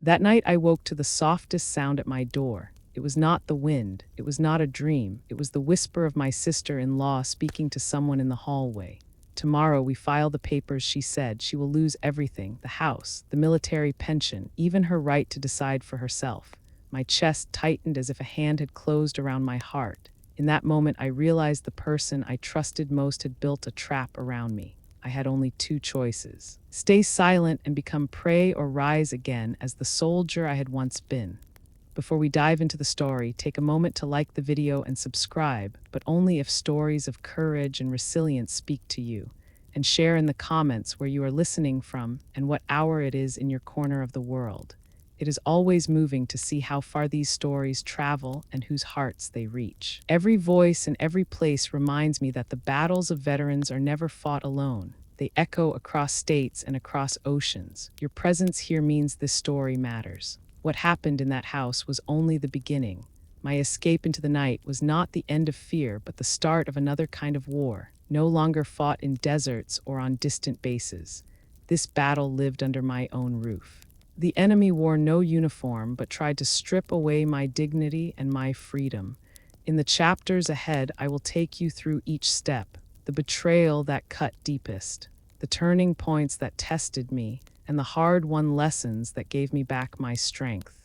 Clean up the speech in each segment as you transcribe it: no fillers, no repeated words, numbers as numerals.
That night I woke to the softest sound at my door. It was not the wind, it was not a dream, it was the whisper of my sister-in-law speaking to someone in the hallway. Tomorrow we file the papers, she said. She will lose everything, the house, the military pension, even her right to decide for herself. My chest tightened as if a hand had closed around my heart. In that moment I realized the person I trusted most had built a trap around me. I had only two choices: stay silent and become prey, or rise again as the soldier I had once been. Before we dive into the story, take a moment to like the video and subscribe, but only if stories of courage and resilience speak to you. And share in the comments where you are listening from and what hour it is in your corner of the world. It is always moving to see how far these stories travel and whose hearts they reach. Every voice and every place reminds me that the battles of veterans are never fought alone. They echo across states and across oceans. Your presence here means this story matters. What happened in that house was only the beginning. My escape into the night was not the end of fear, but the start of another kind of war, no longer fought in deserts or on distant bases. This battle lived under my own roof. The enemy wore no uniform, but tried to strip away my dignity and my freedom. In the chapters ahead, I will take you through each step, the betrayal that cut deepest, the turning points that tested me, and the hard-won lessons that gave me back my strength.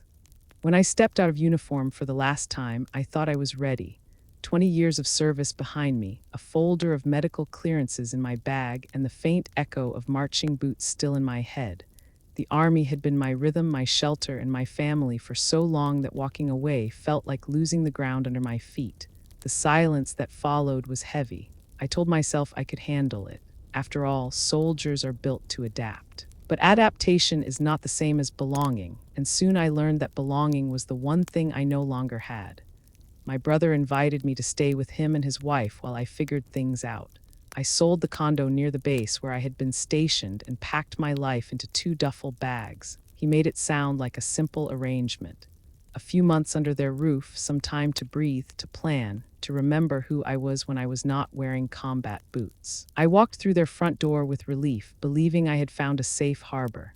When I stepped out of uniform for the last time, I thought I was ready. 20 years of service behind me, a folder of medical clearances in my bag, and the faint echo of marching boots still in my head. The army had been my rhythm, my shelter, and my family for so long that walking away felt like losing the ground under my feet. The silence that followed was heavy. I told myself I could handle it. After all, soldiers are built to adapt. But adaptation is not the same as belonging, and soon I learned that belonging was the one thing I no longer had. My brother invited me to stay with him and his wife while I figured things out. I sold the condo near the base where I had been stationed and packed my life into 2 duffel bags. He made it sound like a simple arrangement. A few months under their roof, some time to breathe, to plan, to remember who I was when I was not wearing combat boots. I walked through their front door with relief, believing I had found a safe harbor.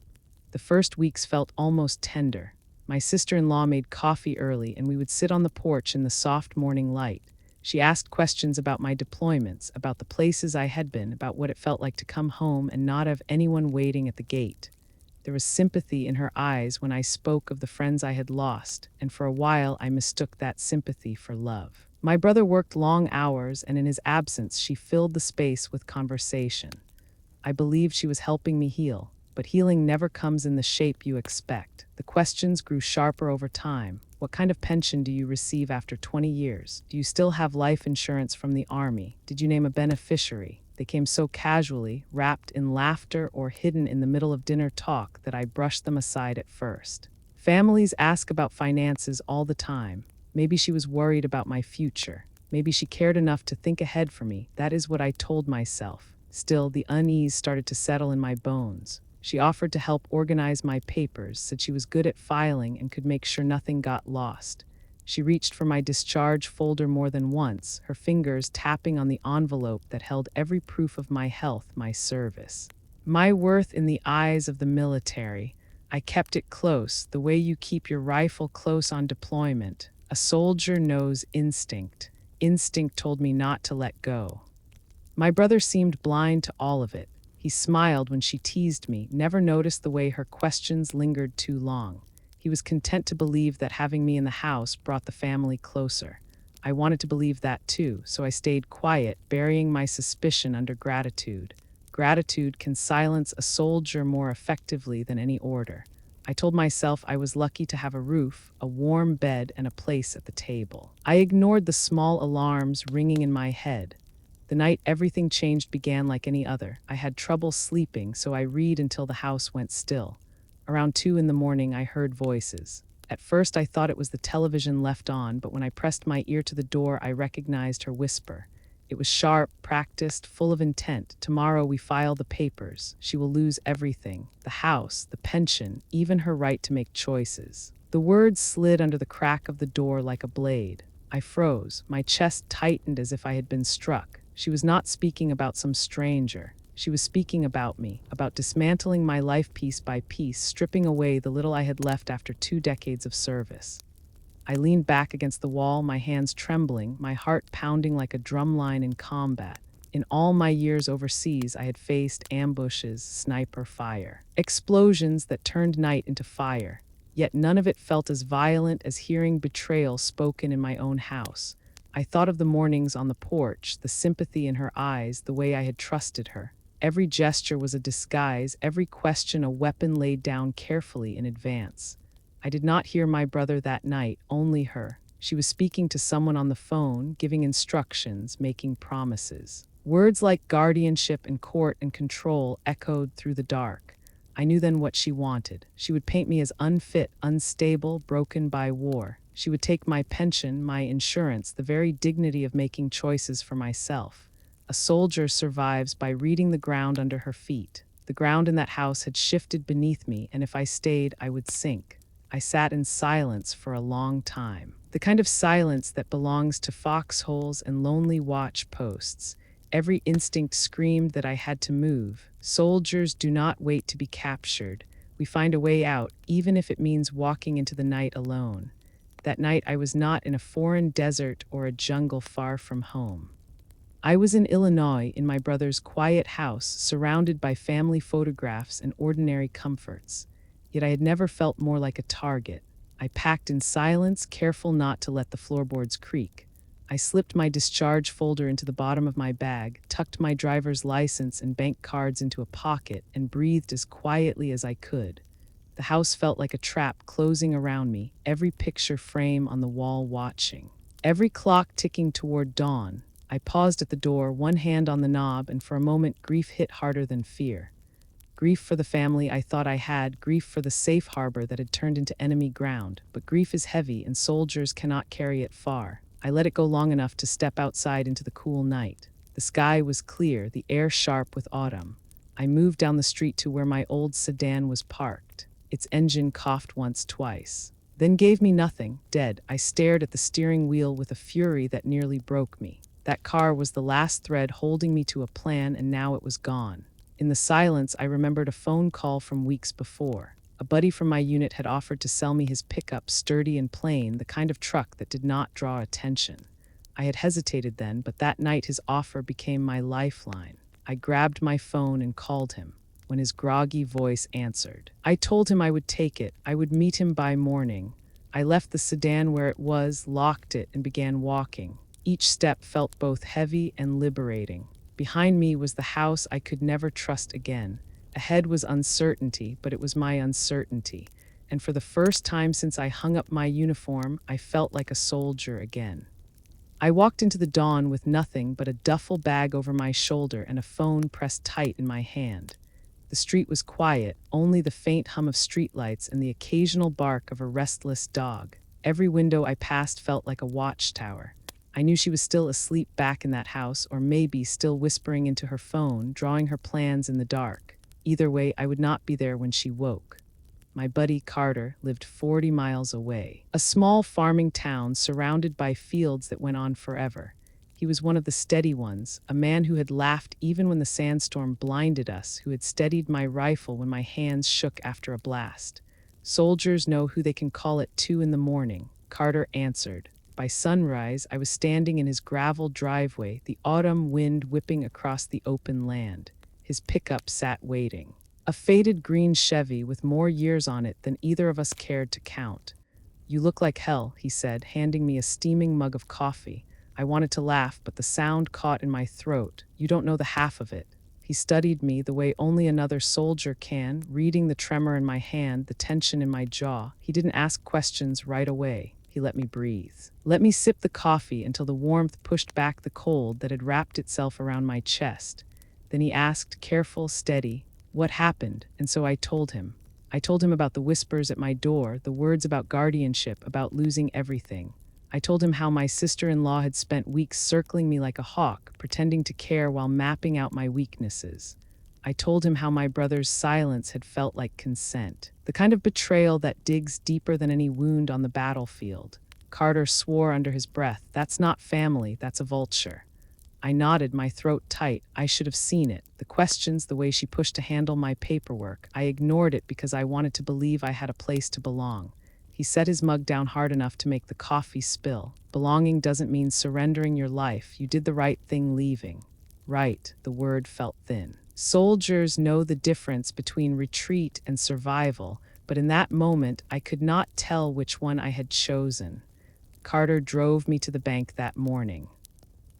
The first weeks felt almost tender. My sister-in-law made coffee early, and we would sit on the porch in the soft morning light. She asked questions about my deployments, about the places I had been, about what it felt like to come home and not have anyone waiting at the gate. There was sympathy in her eyes when I spoke of the friends I had lost, and for a while I mistook that sympathy for love. My brother worked long hours, and in his absence she filled the space with conversation. I believed she was helping me heal, but healing never comes in the shape you expect. The questions grew sharper over time. What kind of pension do you receive after 20 years? Do you still have life insurance from the army? Did you name a beneficiary? They came so casually, wrapped in laughter or hidden in the middle of dinner talk, that I brushed them aside at first. Families ask about finances all the time. Maybe she was worried about my future. Maybe she cared enough to think ahead for me. That is what I told myself. Still, the unease started to settle in my bones. She offered to help organize my papers, said she was good at filing and could make sure nothing got lost. She reached for my discharge folder more than once, her fingers tapping on the envelope that held every proof of my health, my service. My worth in the eyes of the military. I kept it close, the way you keep your rifle close on deployment. A soldier knows instinct. Instinct told me not to let go. My brother seemed blind to all of it. He smiled when she teased me, never noticed the way her questions lingered too long. He was content to believe that having me in the house brought the family closer. I wanted to believe that too, so I stayed quiet, burying my suspicion under gratitude. Gratitude can silence a soldier more effectively than any order. I told myself I was lucky to have a roof, a warm bed, and a place at the table. I ignored the small alarms ringing in my head. The night everything changed began like any other. I had trouble sleeping, so I read until the house went still. Around 2 in the morning, I heard voices. At first, I thought it was the television left on, but when I pressed my ear to the door, I recognized her whisper. It was sharp, practiced, full of intent. Tomorrow we file the papers. She will lose everything: the house, the pension, even her right to make choices. The words slid under the crack of the door like a blade. I froze. My chest tightened as if I had been struck. She was not speaking about some stranger. She was speaking about me, about dismantling my life piece by piece, stripping away the little I had left after 2 decades of service. I leaned back against the wall, my hands trembling, my heart pounding like a drumline in combat. In all my years overseas, I had faced ambushes, sniper fire, explosions that turned night into fire. Yet none of it felt as violent as hearing betrayal spoken in my own house. I thought of the mornings on the porch, the sympathy in her eyes, the way I had trusted her. Every gesture was a disguise, every question a weapon laid down carefully in advance. I did not hear my brother that night, only her. She was speaking to someone on the phone, giving instructions, making promises. Words like guardianship and court and control echoed through the dark. I knew then what she wanted. She would paint me as unfit, unstable, broken by war. She would take my pension, my insurance, the very dignity of making choices for myself. A soldier survives by reading the ground under her feet. The ground in that house had shifted beneath me, and if I stayed, I would sink. I sat in silence for a long time. The kind of silence that belongs to foxholes and lonely watch posts. Every instinct screamed that I had to move. Soldiers do not wait to be captured. We find a way out, even if it means walking into the night alone. That night I was not in a foreign desert or a jungle far from home. I was in Illinois, in my brother's quiet house, surrounded by family photographs and ordinary comforts. Yet I had never felt more like a target. I packed in silence, careful not to let the floorboards creak. I slipped my discharge folder into the bottom of my bag, tucked my driver's license and bank cards into a pocket, and breathed as quietly as I could. The house felt like a trap closing around me, every picture frame on the wall watching. Every clock ticking toward dawn. I paused at the door, one hand on the knob, and for a moment grief hit harder than fear. Grief for the family I thought I had, grief for the safe harbor that had turned into enemy ground. But grief is heavy, and soldiers cannot carry it far. I let it go long enough to step outside into the cool night. The sky was clear, the air sharp with autumn. I moved down the street to where my old sedan was parked. Its engine coughed once, twice. Then gave me nothing, dead. I stared at the steering wheel with a fury that nearly broke me. That car was the last thread holding me to a plan, and now it was gone. In the silence, I remembered a phone call from weeks before. A buddy from my unit had offered to sell me his pickup, sturdy and plain, the kind of truck that did not draw attention. I had hesitated then, but that night his offer became my lifeline. I grabbed my phone and called him. When his groggy voice answered, I told him I would take it. I would meet him by morning. I left the sedan where it was, locked it, and began walking. Each step felt both heavy and liberating. Behind me was the house I could never trust again. Ahead was uncertainty, but it was my uncertainty. And for the first time since I hung up my uniform, I felt like a soldier again. I walked into the dawn with nothing but a duffel bag over my shoulder and a phone pressed tight in my hand. The street was quiet, only the faint hum of streetlights and the occasional bark of a restless dog. Every window I passed felt like a watchtower. I knew she was still asleep back in that house, or maybe still whispering into her phone, drawing her plans in the dark. Either way, I would not be there when she woke. My buddy Carter lived 40 miles away, a small farming town surrounded by fields that went on forever. He was one of the steady ones, a man who had laughed even when the sandstorm blinded us, who had steadied my rifle when my hands shook after a blast. Soldiers know who they can call at 2 a.m. Carter answered. By sunrise, I was standing in his gravel driveway, the autumn wind whipping across the open land. His pickup sat waiting. A faded green Chevy with more years on it than either of us cared to count. You look like hell, he said, handing me a steaming mug of coffee. I wanted to laugh, but the sound caught in my throat. You don't know the half of it. He studied me the way only another soldier can, reading the tremor in my hand, the tension in my jaw. He didn't ask questions right away. He let me breathe. Let me sip the coffee until the warmth pushed back the cold that had wrapped itself around my chest. Then he asked, careful, steady, what happened? And so I told him. I told him about the whispers at my door, the words about guardianship, about losing everything. I told him how my sister-in-law had spent weeks circling me like a hawk, pretending to care while mapping out my weaknesses. I told him how my brother's silence had felt like consent, the kind of betrayal that digs deeper than any wound on the battlefield. Carter swore under his breath, that's not family, that's a vulture. I nodded, my throat tight. I should have seen it. The questions, the way she pushed to handle my paperwork. I ignored it because I wanted to believe I had a place to belong. He set his mug down hard enough to make the coffee spill. Belonging doesn't mean surrendering your life. You did the right thing leaving. Right, the word felt thin. Soldiers know the difference between retreat and survival, but in that moment I could not tell which one I had chosen. Carter drove me to the bank that morning.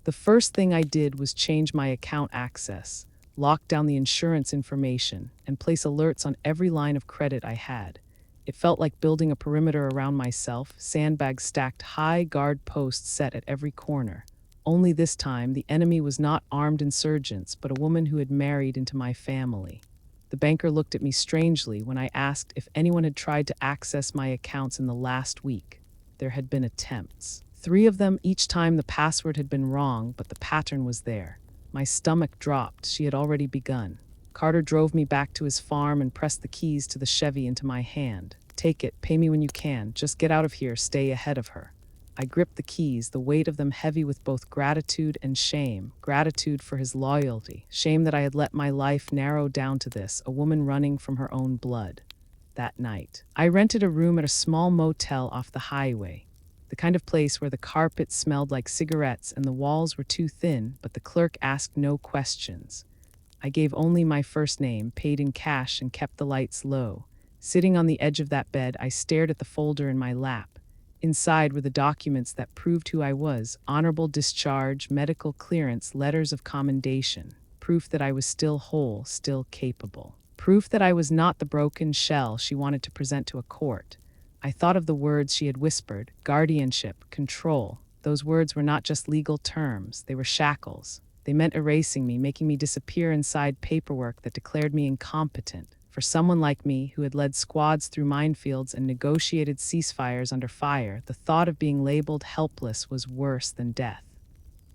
The first thing I did was change my account access, lock down the insurance information, and place alerts on every line of credit I had. It felt like building a perimeter around myself, sandbags stacked high, guard posts set at every corner. Only this time, the enemy was not armed insurgents, but a woman who had married into my family. The banker looked at me strangely when I asked if anyone had tried to access my accounts in the last week. There had been attempts. 3 of them, each time the password had been wrong, but the pattern was there. My stomach dropped. She had already begun. Carter drove me back to his farm and pressed the keys to the Chevy into my hand. Take it, pay me when you can. Just get out of here, stay ahead of her. I gripped the keys, the weight of them heavy with both gratitude and shame. Gratitude for his loyalty. Shame that I had let my life narrow down to this, a woman running from her own blood. That night, I rented a room at a small motel off the highway. The kind of place where the carpet smelled like cigarettes and the walls were too thin, but the clerk asked no questions. I gave only my first name, paid in cash, and kept the lights low. Sitting on the edge of that bed, I stared at the folder in my lap. Inside were the documents that proved who I was: honorable discharge, medical clearance, letters of commendation, proof that I was still whole, still capable, proof that I was not the broken shell she wanted to present to a court. I thought of the words she had whispered: guardianship, control. Those words were not just legal terms, they were shackles. They meant erasing me, making me disappear inside paperwork that declared me incompetent. For someone like me, who had led squads through minefields and negotiated ceasefires under fire, the thought of being labeled helpless was worse than death.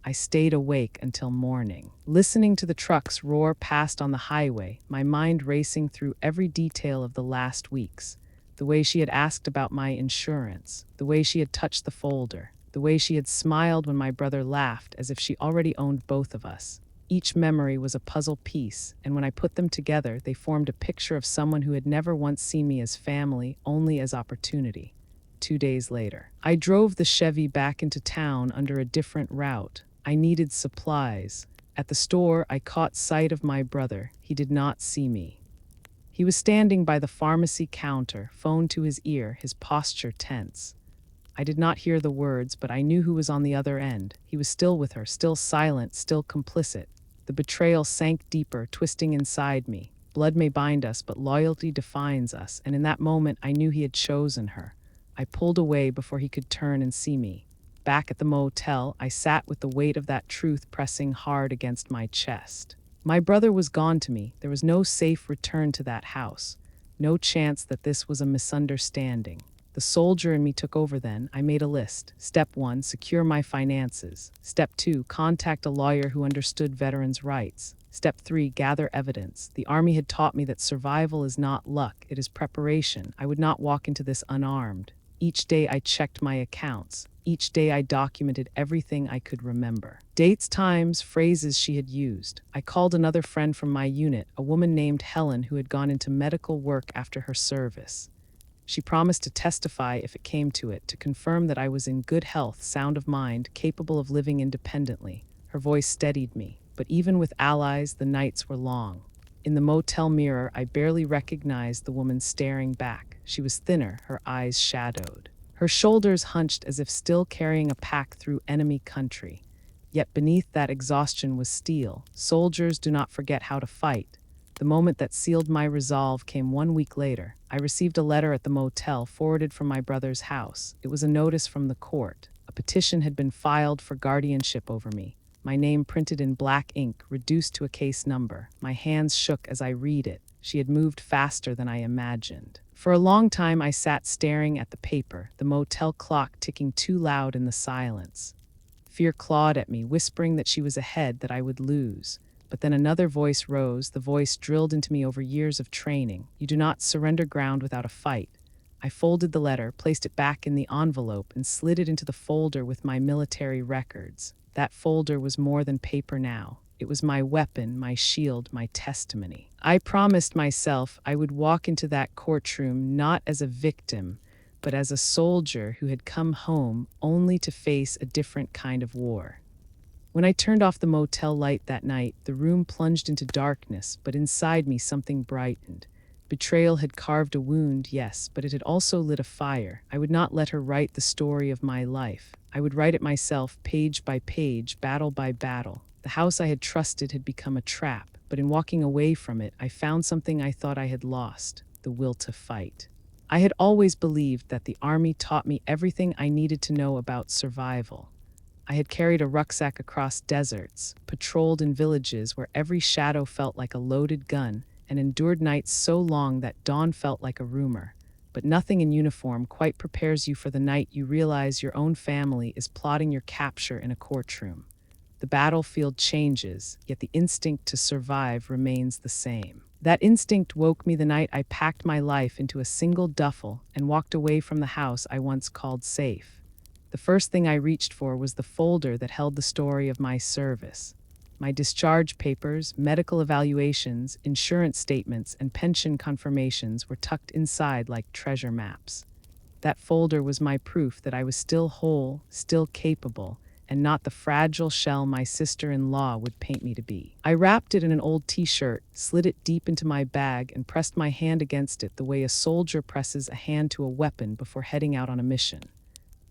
I stayed awake until morning, listening to the trucks roar past on the highway, my mind racing through every detail of the last weeks. The way she had asked about my insurance, the way she had touched the folder, the way she had smiled when my brother laughed as if she already owned both of us. Each memory was a puzzle piece, and when I put them together, they formed a picture of someone who had never once seen me as family, only as opportunity. 2 days later, I drove the Chevy back into town under a different route. I needed supplies. At the store, I caught sight of my brother. He did not see me. He was standing by the pharmacy counter, phone to his ear, his posture tense. I did not hear the words, but I knew who was on the other end. He was still with her, still silent, still complicit. The betrayal sank deeper, twisting inside me. Blood may bind us, but loyalty defines us, and in that moment I knew he had chosen her. I pulled away before he could turn and see me. Back at the motel, I sat with the weight of that truth pressing hard against my chest. My brother was gone to me. There was no safe return to that house. No chance that this was a misunderstanding. The soldier in me took over then. I made a list. Step 1, secure my finances. Step 2, contact a lawyer who understood veterans' rights. Step 3, gather evidence. The Army had taught me that survival is not luck, it is preparation. I would not walk into this unarmed. Each day I checked my accounts. Each day I documented everything I could remember. Dates, times, phrases she had used. I called another friend from my unit, a woman named Helen who had gone into medical work after her service. She promised to testify if it came to it, to confirm that I was in good health, sound of mind, capable of living independently. Her voice steadied me, but even with allies, the nights were long. In the motel mirror, I barely recognized the woman staring back. She was thinner, her eyes shadowed. Her shoulders hunched as if still carrying a pack through enemy country. Yet beneath that exhaustion was steel. Soldiers do not forget how to fight. The moment that sealed my resolve came 1 week later. I received a letter at the motel forwarded from my brother's house. It was a notice from the court. A petition had been filed for guardianship over me. My name printed in black ink, reduced to a case number. My hands shook as I read it. She had moved faster than I imagined. For a long time I sat staring at the paper, the motel clock ticking too loud in the silence. Fear clawed at me, whispering that she was ahead, that I would lose. But then another voice rose, the voice drilled into me over years of training. You do not surrender ground without a fight. I folded the letter, placed it back in the envelope, and slid it into the folder with my military records. That folder was more than paper now. It was my weapon, my shield, my testimony. I promised myself I would walk into that courtroom not as a victim, but as a soldier who had come home only to face a different kind of war. When I turned off the motel light that night, the room plunged into darkness, but inside me something brightened. Betrayal had carved a wound, yes, but it had also lit a fire. I would not let her write the story of my life. I would write it myself, page by page, battle by battle. The house I had trusted had become a trap, but in walking away from it, I found something I thought I had lost: the will to fight. I had always believed that the army taught me everything I needed to know about survival. I had carried a rucksack across deserts, patrolled in villages where every shadow felt like a loaded gun, and endured nights so long that dawn felt like a rumor. But nothing in uniform quite prepares you for the night you realize your own family is plotting your capture in a courtroom. The battlefield changes, yet the instinct to survive remains the same. That instinct woke me the night I packed my life into a single duffel and walked away from the house I once called safe. The first thing I reached for was the folder that held the story of my service. My discharge papers, medical evaluations, insurance statements, and pension confirmations were tucked inside like treasure maps. That folder was my proof that I was still whole, still capable, and not the fragile shell my sister-in-law would paint me to be. I wrapped it in an old t-shirt, slid it deep into my bag, and pressed my hand against it the way a soldier presses a hand to a weapon before heading out on a mission.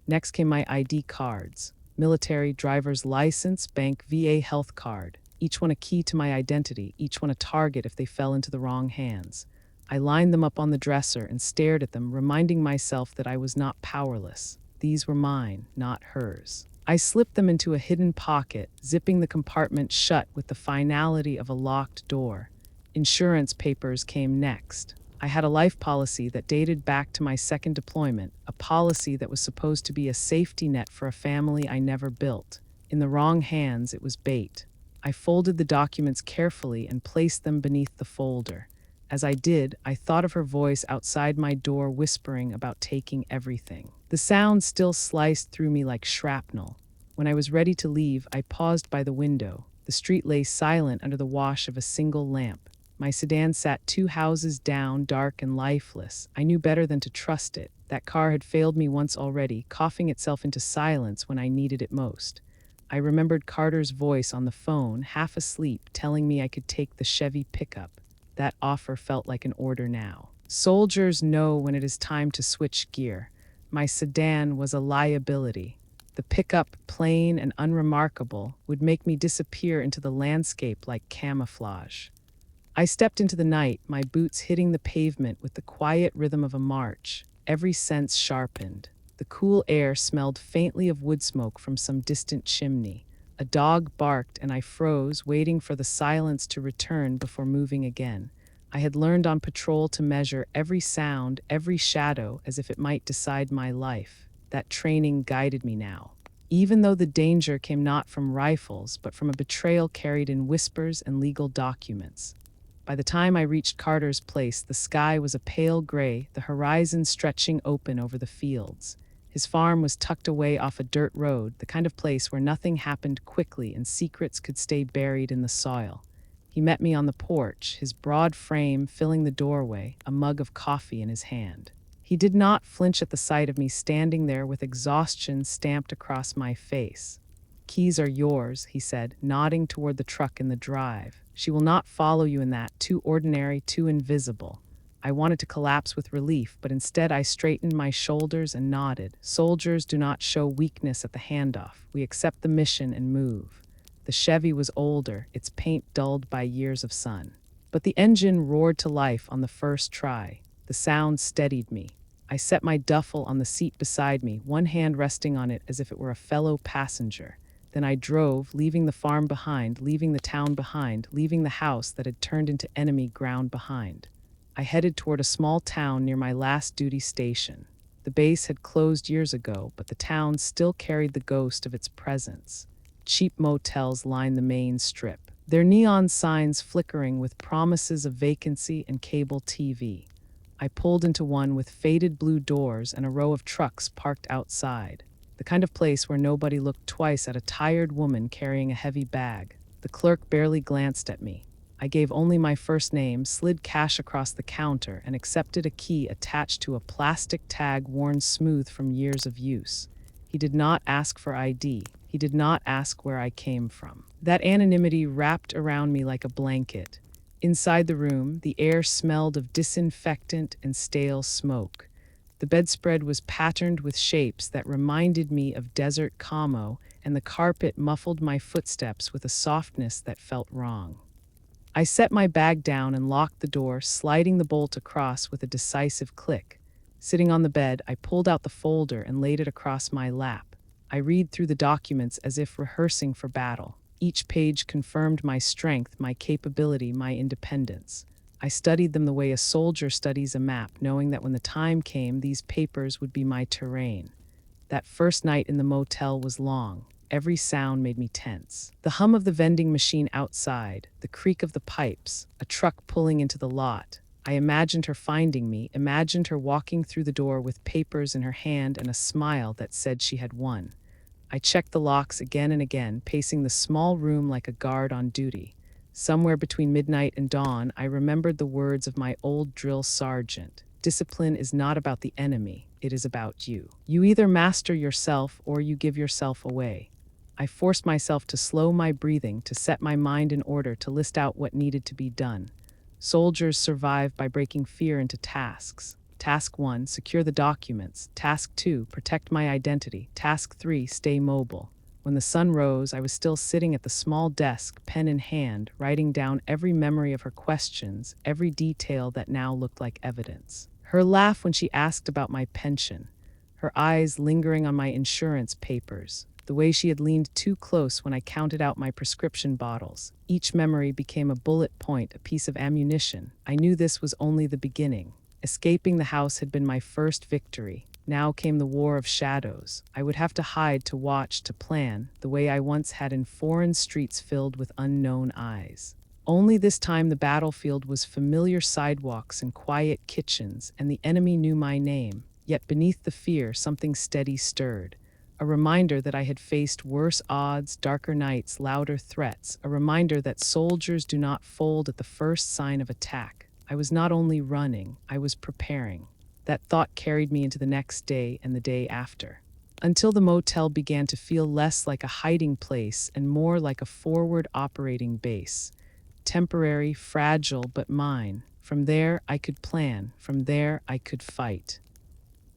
Next came my ID cards: military, driver's license, bank, VA health card. Each one a key to my identity, each one a target if they fell into the wrong hands. I lined them up on the dresser and stared at them, reminding myself that I was not powerless. These were mine, not hers. I slipped them into a hidden pocket, zipping the compartment shut with the finality of a locked door. Insurance papers came next. I had a life policy that dated back to my second deployment, a policy that was supposed to be a safety net for a family I never built. In the wrong hands, it was bait. I folded the documents carefully and placed them beneath the folder. As I did, I thought of her voice outside my door whispering about taking everything. The sound still sliced through me like shrapnel. When I was ready to leave, I paused by the window. The street lay silent under the wash of a single lamp. My sedan sat 2 houses down, dark and lifeless. I knew better than to trust it. That car had failed me once already, coughing itself into silence when I needed it most. I remembered Carter's voice on the phone, half asleep, telling me I could take the Chevy pickup. That offer felt like an order now. Soldiers know when it is time to switch gear. My sedan was a liability. The pickup, plain and unremarkable, would make me disappear into the landscape like camouflage. I stepped into the night, my boots hitting the pavement with the quiet rhythm of a march, every sense sharpened. The cool air smelled faintly of wood smoke from some distant chimney. A dog barked and I froze, waiting for the silence to return before moving again. I had learned on patrol to measure every sound, every shadow, as if it might decide my life. That training guided me now. Even though the danger came not from rifles, but from a betrayal carried in whispers and legal documents. By the time I reached Carter's place, the sky was a pale gray, the horizon stretching open over the fields. His farm was tucked away off a dirt road, the kind of place where nothing happened quickly and secrets could stay buried in the soil. He met me on the porch, his broad frame filling the doorway, a mug of coffee in his hand. He did not flinch at the sight of me standing there with exhaustion stamped across my face. "Keys are yours," he said, nodding toward the truck in the drive. "She will not follow you in that, too ordinary, too invisible." I wanted to collapse with relief, but instead I straightened my shoulders and nodded. Soldiers do not show weakness at the handoff. We accept the mission and move. The Chevy was older, its paint dulled by years of sun. But the engine roared to life on the first try. The sound steadied me. I set my duffel on the seat beside me, one hand resting on it as if it were a fellow passenger. Then I drove, leaving the farm behind, leaving the town behind, leaving the house that had turned into enemy ground behind. I headed toward a small town near my last duty station. The base had closed years ago, but the town still carried the ghost of its presence. Cheap motels lined the main strip, their neon signs flickering with promises of vacancy and cable TV. I pulled into one with faded blue doors and a row of trucks parked outside. the kind of place where nobody looked twice at a tired woman carrying a heavy bag. The clerk barely glanced at me. I gave only my first name, slid cash across the counter, and accepted a key attached to a plastic tag worn smooth from years of use. He did not ask for ID. He did not ask where I came from. That anonymity wrapped around me like a blanket. Inside the room, the air smelled of disinfectant and stale smoke. The bedspread was patterned with shapes that reminded me of desert Como, and the carpet muffled my footsteps with a softness that felt wrong. I set my bag down and locked the door, sliding the bolt across with a decisive click. Sitting on the bed, I pulled out the folder and laid it across my lap. I read through the documents as if rehearsing for battle. Each page confirmed my strength, my capability, my independence. I studied them the way a soldier studies a map, knowing that when the time came, these papers would be my terrain. That first night in the motel was long. Every sound made me tense. The hum of the vending machine outside, the creak of the pipes, a truck pulling into the lot. I imagined her finding me, imagined her walking through the door with papers in her hand and a smile that said she had won. I checked the locks again and again, pacing the small room like a guard on duty. Somewhere between midnight and dawn, I remembered the words of my old drill sergeant. Discipline is not about the enemy, it is about you. You either master yourself or you give yourself away. I forced myself to slow my breathing, to set my mind in order, to list out what needed to be done. Soldiers survive by breaking fear into tasks. Task 1, secure the documents. Task 2, protect my identity. Task 3, stay mobile. When the sun rose, I was still sitting at the small desk, pen in hand, writing down every memory of her questions, every detail that now looked like evidence. Her laugh when she asked about my pension, her eyes lingering on my insurance papers, the way she had leaned too close when I counted out my prescription bottles. Each memory became a bullet point, a piece of ammunition. I knew this was only the beginning. Escaping the house had been my first victory. Now came the war of shadows. I would have to hide, to watch, to plan, the way I once had in foreign streets filled with unknown eyes. Only this time the battlefield was familiar sidewalks and quiet kitchens, and the enemy knew my name. Yet beneath the fear, something steady stirred. A reminder that I had faced worse odds, darker nights, louder threats. A reminder that soldiers do not fold at the first sign of attack. I was not only running, I was preparing. That thought carried me into the next day and the day after, until the motel began to feel less like a hiding place and more like a forward operating base. Temporary, fragile, but mine. From there, I could plan. From there, I could fight.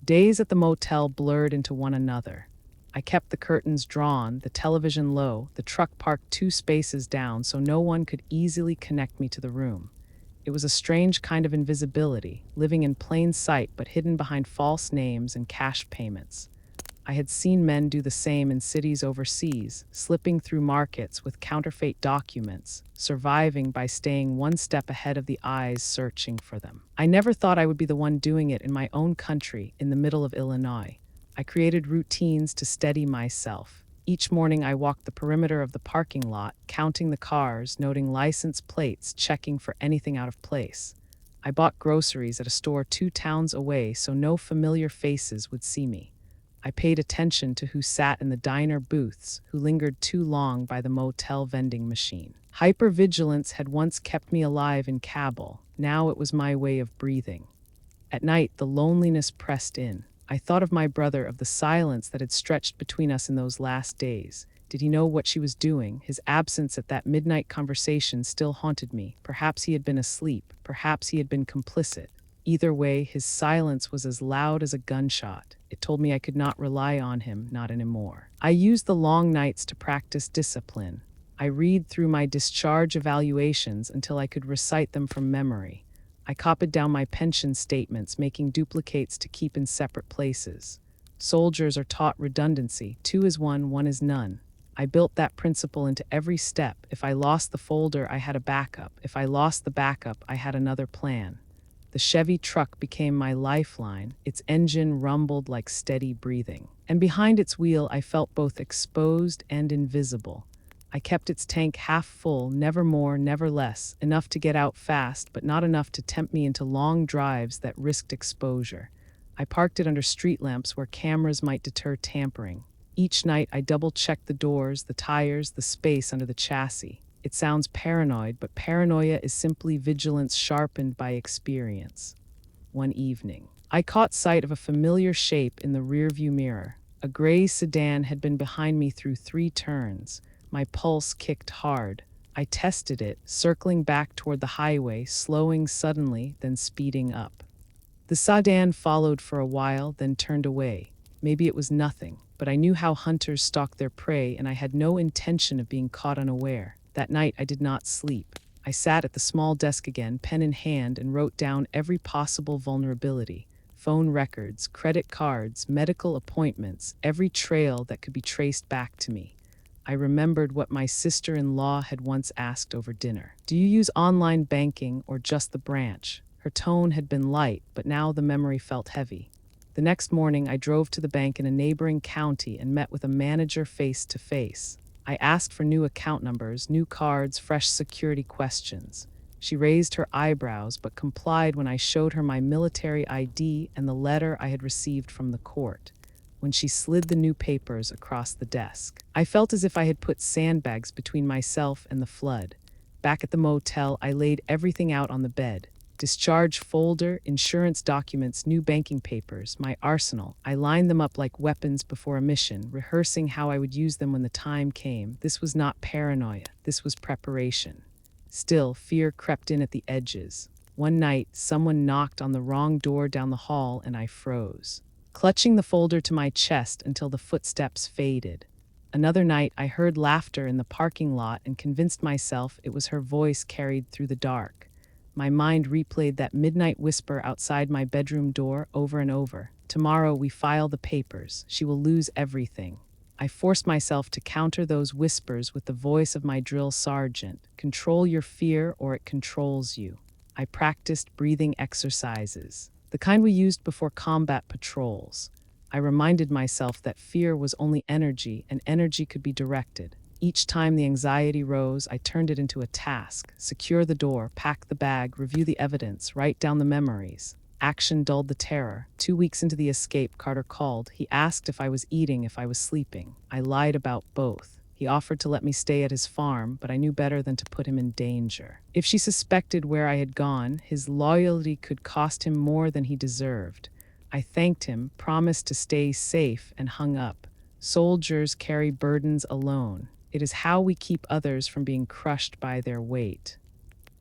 Days at the motel blurred into one another. I kept the curtains drawn, the television low, the truck parked 2 spaces down so no one could easily connect me to the room. It was a strange kind of invisibility, living in plain sight but hidden behind false names and cash payments. I had seen men do the same in cities overseas, slipping through markets with counterfeit documents, surviving by staying one step ahead of the eyes searching for them. I never thought I would be the one doing it in my own country, in the middle of Illinois. I created routines to steady myself. Each morning I walked the perimeter of the parking lot, counting the cars, noting license plates, checking for anything out of place. I bought groceries at a store 2 towns away so no familiar faces would see me. I paid attention to who sat in the diner booths, who lingered too long by the motel vending machine. Hypervigilance had once kept me alive in Kabul. Now it was my way of breathing. At night, the loneliness pressed in. I thought of my brother, of the silence that had stretched between us in those last days. Did he know what she was doing? His absence at that midnight conversation still haunted me. Perhaps he had been asleep. Perhaps he had been complicit. Either way, his silence was as loud as a gunshot. It told me I could not rely on him, not anymore. I used the long nights to practice discipline. I read through my discharge evaluations until I could recite them from memory. I copied down my pension statements, making duplicates to keep in separate places. Soldiers are taught redundancy. 2 is 1, 1 is none. I built that principle into every step. If I lost the folder, I had a backup. If I lost the backup, I had another plan. The Chevy truck became my lifeline. Its engine rumbled like steady breathing. And behind its wheel, I felt both exposed and invisible. I kept its tank half full, never more, never less, enough to get out fast, but not enough to tempt me into long drives that risked exposure. I parked it under street lamps where cameras might deter tampering. Each night, I double-checked the doors, the tires, the space under the chassis. It sounds paranoid, but paranoia is simply vigilance sharpened by experience. One evening, I caught sight of a familiar shape in the rearview mirror. A gray sedan had been behind me through 3 turns. My pulse kicked hard. I tested it, circling back toward the highway, slowing suddenly, then speeding up. The sedan followed for a while, then turned away. Maybe it was nothing, but I knew how hunters stalk their prey, and I had no intention of being caught unaware. That night, I did not sleep. I sat at the small desk again, pen in hand, and wrote down every possible vulnerability. Phone records, credit cards, medical appointments, every trail that could be traced back to me. I remembered what my sister-in-law had once asked over dinner. Do you use online banking or just the branch? Her tone had been light, but now the memory felt heavy. The next morning, I drove to the bank in a neighboring county and met with a manager face to face. I asked for new account numbers, new cards, fresh security questions. She raised her eyebrows but complied when I showed her my military ID and the letter I had received from the court. When she slid the new papers across the desk, I felt as if I had put sandbags between myself and the flood. Back at the motel, I laid everything out on the bed. Discharge folder, insurance documents, new banking papers, my arsenal. I lined them up like weapons before a mission, rehearsing how I would use them when the time came. This was not paranoia. This was preparation. Still, fear crept in at the edges. One night, someone knocked on the wrong door down the hall and I froze, clutching the folder to my chest until the footsteps faded. Another night, I heard laughter in the parking lot and convinced myself it was her voice carried through the dark. My mind replayed that midnight whisper outside my bedroom door over and over. Tomorrow we file the papers. She will lose everything. I forced myself to counter those whispers with the voice of my drill sergeant. Control your fear or it controls you. I practiced breathing exercises, the kind we used before combat patrols. I reminded myself that fear was only energy and energy could be directed. Each time the anxiety rose, I turned it into a task. Secure the door, pack the bag, review the evidence, write down the memories. Action dulled the terror. 2 weeks into the escape, Carter called. He asked if I was eating, if I was sleeping. I lied about both. He offered to let me stay at his farm, but I knew better than to put him in danger. If she suspected where I had gone, his loyalty could cost him more than he deserved. I thanked him, promised to stay safe, and hung up. Soldiers carry burdens alone. It is how we keep others from being crushed by their weight.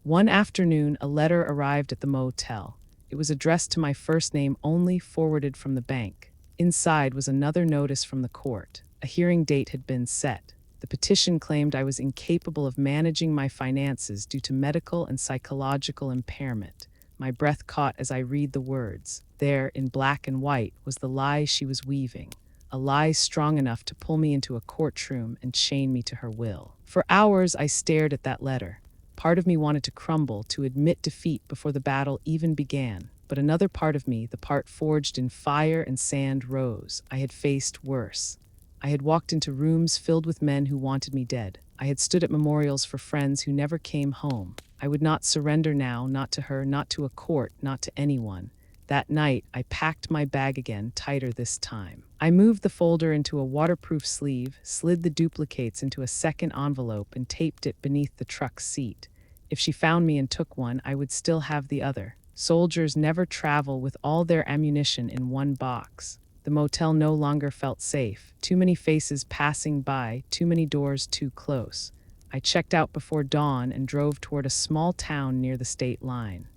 One afternoon, a letter arrived at the motel. It was addressed to my first name only, forwarded from the bank. Inside was another notice from the court. A hearing date had been set. The petition claimed I was incapable of managing my finances due to medical and psychological impairment. My breath caught as I read the words. There, in black and white, was the lie she was weaving. A lie strong enough to pull me into a courtroom and chain me to her will. For hours, I stared at that letter. Part of me wanted to crumble, to admit defeat before the battle even began. But another part of me, the part forged in fire and sand, rose. I had faced worse. I had walked into rooms filled with men who wanted me dead. I had stood at memorials for friends who never came home. I would not surrender now, not to her, not to a court, not to anyone. That night, I packed my bag again, tighter this time. I moved the folder into a waterproof sleeve, slid the duplicates into a second envelope, and taped it beneath the truck seat. If she found me and took one, I would still have the other. Soldiers never travel with all their ammunition in one box. The motel no longer felt safe. Too many faces passing by, too many doors too close. I checked out before dawn and drove toward a small town near the state line.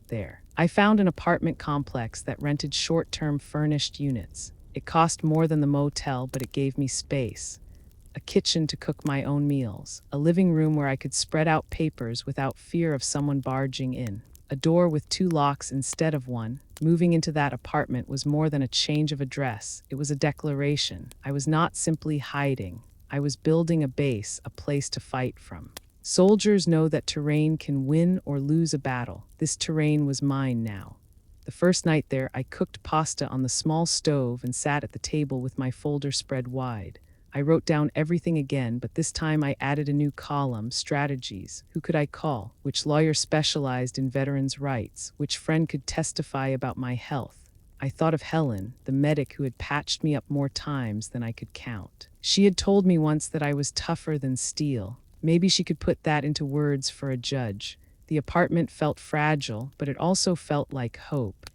There, I found an apartment complex that rented short-term furnished units. It cost more than the motel, but it gave me space. A kitchen to cook my own meals, a living room where I could spread out papers without fear of someone barging in, a door with 2 locks instead of one. Moving into that apartment was more than a change of address. It was a declaration. I was not simply hiding. I was building a base, a place to fight from. Soldiers know that terrain can win or lose a battle. This terrain was mine now. The first night there, I cooked pasta on the small stove and sat at the table with my folder spread wide. I wrote down everything again, but this time I added a new column, strategies. Who could I call? Which lawyer specialized in veterans' rights? Which friend could testify about my health? I thought of Helen, the medic who had patched me up more times than I could count. She had told me once that I was tougher than steel. Maybe she could put that into words for a judge. The apartment felt fragile, but it also felt like hope.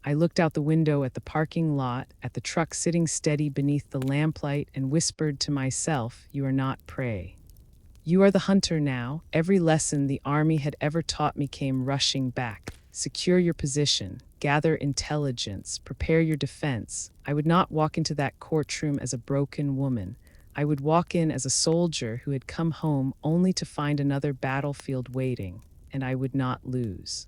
I looked out the window at the parking lot, at the truck sitting steady beneath the lamplight, and whispered to myself, "You are not prey. You are the hunter now." Every lesson the army had ever taught me came rushing back. Secure your position, gather intelligence, prepare your defense. I would not walk into that courtroom as a broken woman. I would walk in as a soldier who had come home only to find another battlefield waiting, and I would not lose.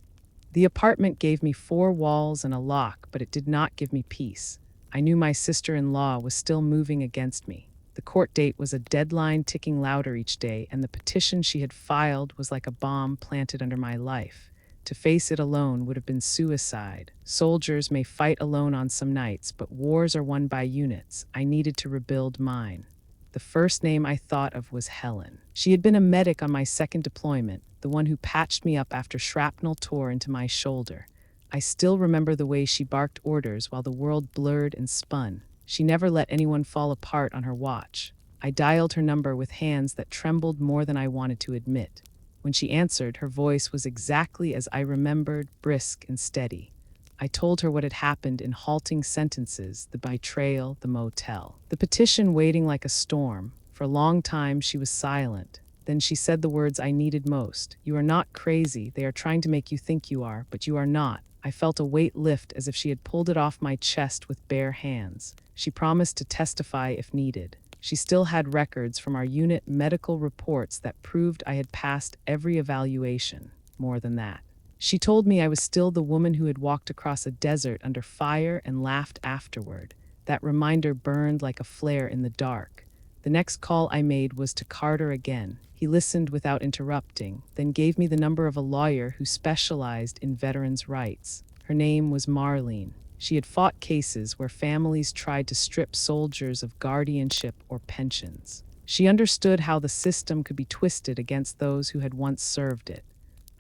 The apartment gave me 4 walls and a lock, but it did not give me peace. I knew my sister-in-law was still moving against me. The court date was a deadline ticking louder each day, and the petition she had filed was like a bomb planted under my life. To face it alone would have been suicide. Soldiers may fight alone on some nights, but wars are won by units. I needed to rebuild mine. The first name I thought of was Helen. She had been a medic on my second deployment, the one who patched me up after shrapnel tore into my shoulder. I still remember the way she barked orders while the world blurred and spun. She never let anyone fall apart on her watch. I dialed her number with hands that trembled more than I wanted to admit. When she answered, her voice was exactly as I remembered, brisk and steady. I told her what had happened in halting sentences, the betrayal, the motel, the petition waiting like a storm. For a long time, she was silent. Then she said the words I needed most. "You are not crazy. They are trying to make you think you are, but you are not." I felt a weight lift as if she had pulled it off my chest with bare hands. She promised to testify if needed. She still had records from our unit medical reports that proved I had passed every evaluation. More than that. She told me I was still the woman who had walked across a desert under fire and laughed afterward. That reminder burned like a flare in the dark. The next call I made was to Carter again. He listened without interrupting, then gave me the number of a lawyer who specialized in veterans' rights. Her name was Marlene. She had fought cases where families tried to strip soldiers of guardianship or pensions. She understood how the system could be twisted against those who had once served it.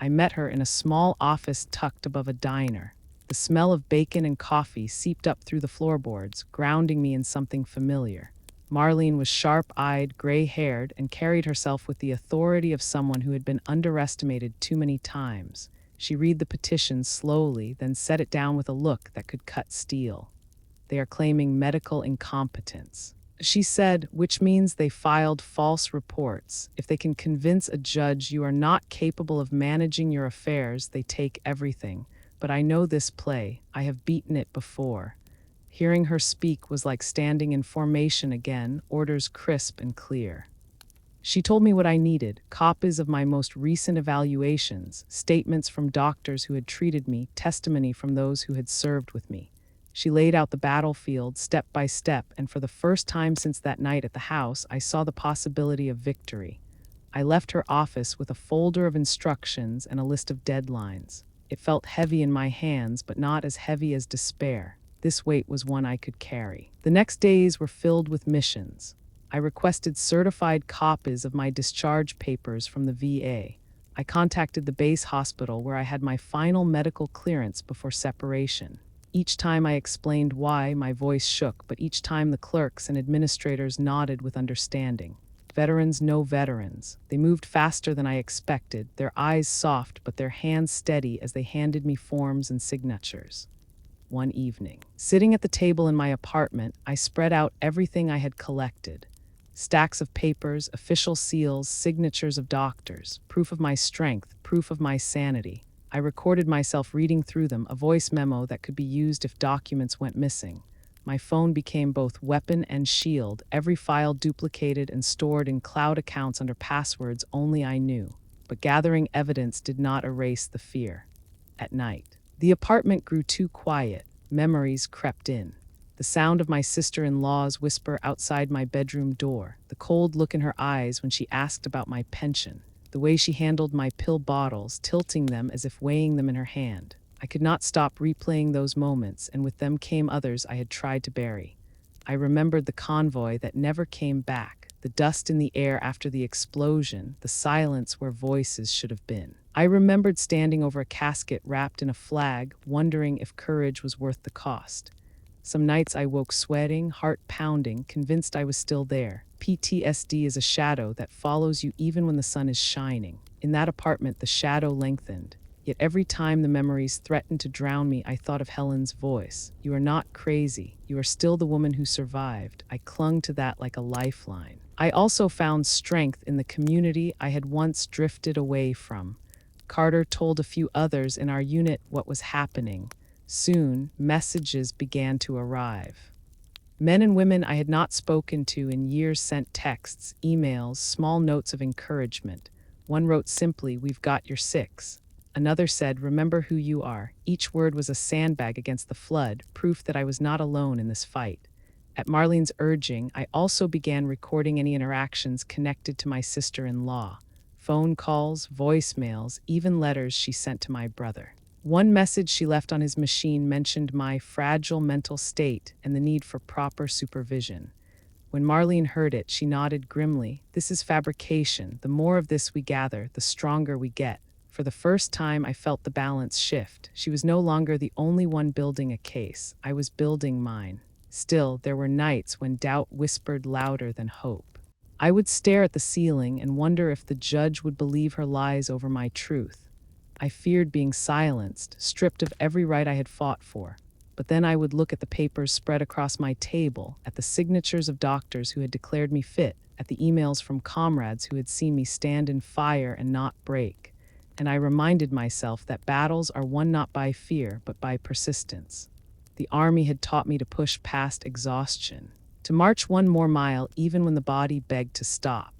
I met her in a small office tucked above a diner. The smell of bacon and coffee seeped up through the floorboards, grounding me in something familiar. Marlene was sharp-eyed, gray-haired, and carried herself with the authority of someone who had been underestimated too many times. She read the petition slowly, then set it down with a look that could cut steel. "They are claiming medical incompetence," she said, "which means they filed false reports. If they can convince a judge you are not capable of managing your affairs, they take everything. But I know this play. I have beaten it before." Hearing her speak was like standing in formation again, orders crisp and clear. She told me what I needed: copies of my most recent evaluations, statements from doctors who had treated me, testimony from those who had served with me. She laid out the battlefield step by step, and for the first time since that night at the house, I saw the possibility of victory. I left her office with a folder of instructions and a list of deadlines. It felt heavy in my hands, but not as heavy as despair. This weight was one I could carry. The next days were filled with missions. I requested certified copies of my discharge papers from the VA. I contacted the base hospital where I had my final medical clearance before separation. Each time I explained why, my voice shook, but each time the clerks and administrators nodded with understanding. Veterans know veterans. They moved faster than I expected, their eyes soft but their hands steady as they handed me forms and signatures. One evening, sitting at the table in my apartment, I spread out everything I had collected. Stacks of papers, official seals, signatures of doctors, proof of my strength, proof of my sanity. I recorded myself reading through them, a voice memo that could be used if documents went missing. My phone became both weapon and shield, every file duplicated and stored in cloud accounts under passwords only I knew. But gathering evidence did not erase the fear. At night, the apartment grew too quiet. Memories crept in. The sound of my sister-in-law's whisper outside my bedroom door, the cold look in her eyes when she asked about my pension, the way she handled my pill bottles, tilting them as if weighing them in her hand. I could not stop replaying those moments, and with them came others I had tried to bury. I remembered the convoy that never came back, the dust in the air after the explosion, the silence where voices should have been. I remembered standing over a casket wrapped in a flag, wondering if courage was worth the cost. Some nights I woke sweating, heart pounding, convinced I was still there. PTSD is a shadow that follows you even when the sun is shining. In that apartment, the shadow lengthened. Yet every time the memories threatened to drown me, I thought of Helen's voice. "You are not crazy. You are still the woman who survived." I clung to that like a lifeline. I also found strength in the community I had once drifted away from. Carter told a few others in our unit what was happening. Soon, messages began to arrive. Men and women I had not spoken to in years sent texts, emails, small notes of encouragement. One wrote simply, "We've got your six." Another said, "Remember who you are." Each word was a sandbag against the flood, proof that I was not alone in this fight. At Marlene's urging, I also began recording any interactions connected to my sister-in-law. Phone calls, voicemails, even letters she sent to my brother. One message she left on his machine mentioned my fragile mental state and the need for proper supervision. When Marlene heard it, she nodded grimly. "This is fabrication. The more of this we gather, the stronger we get." For the first time, I felt the balance shift. She was no longer the only one building a case. I was building mine. Still, there were nights when doubt whispered louder than hope. I would stare at the ceiling and wonder if the judge would believe her lies over my truth. I feared being silenced, stripped of every right I had fought for. But then I would look at the papers spread across my table, at the signatures of doctors who had declared me fit, at the emails from comrades who had seen me stand in fire and not break. And I reminded myself that battles are won not by fear, but by persistence. The army had taught me to push past exhaustion, to march one more mile even when the body begged to stop.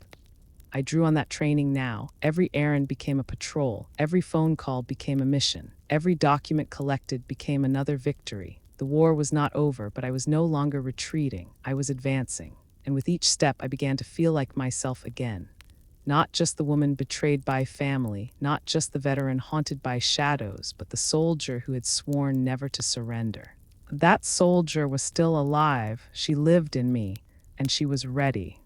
I drew on that training now. Every errand became a patrol. Every phone call became a mission. Every document collected became another victory. The war was not over, but I was no longer retreating. I was advancing. And with each step, I began to feel like myself again. Not just the woman betrayed by family, not just the veteran haunted by shadows, but the soldier who had sworn never to surrender. That soldier was still alive. She lived in me, and she was ready.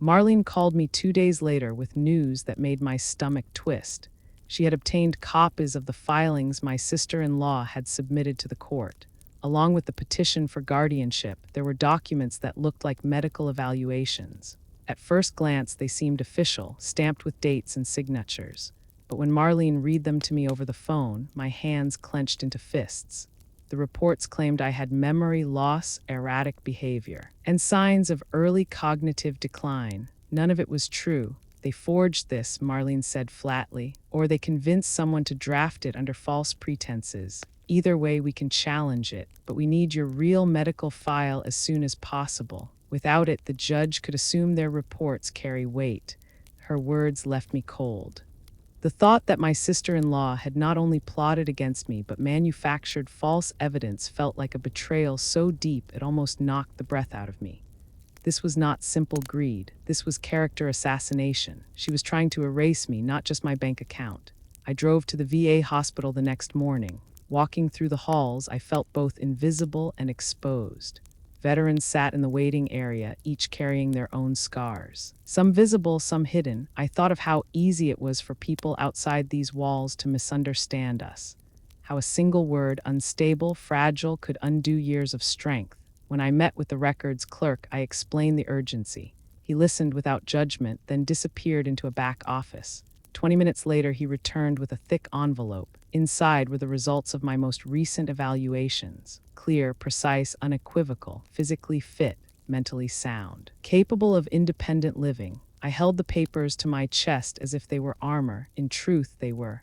Marlene called me 2 days later with news that made my stomach twist. She had obtained copies of the filings my sister-in-law had submitted to the court. Along with the petition for guardianship, there were documents that looked like medical evaluations. At first glance, they seemed official, stamped with dates and signatures. But when Marlene read them to me over the phone, my hands clenched into fists. The reports claimed I had memory loss, erratic behavior, and signs of early cognitive decline. None of it was true. They forged this, Marlene said flatly, or they convinced someone to draft it under false pretenses. Either way, we can challenge it, but we need your real medical file as soon as possible. Without it, the judge could assume their reports carry weight. Her words left me cold. The thought that my sister-in-law had not only plotted against me but manufactured false evidence felt like a betrayal so deep it almost knocked the breath out of me. This was not simple greed. This was character assassination. She was trying to erase me, not just my bank account. I drove to the VA hospital the next morning. Walking through the halls, I felt both invisible and exposed. Veterans sat in the waiting area, each carrying their own scars. Some visible, some hidden. I thought of how easy it was for people outside these walls to misunderstand us. How a single word, unstable, fragile, could undo years of strength. When I met with the records clerk, I explained the urgency. He listened without judgment, then disappeared into a back office. 20 minutes later, he returned with a thick envelope. Inside were the results of my most recent evaluations. Clear, precise, unequivocal, physically fit, mentally sound, capable of independent living. I held the papers to my chest as if they were armor. In truth, they were.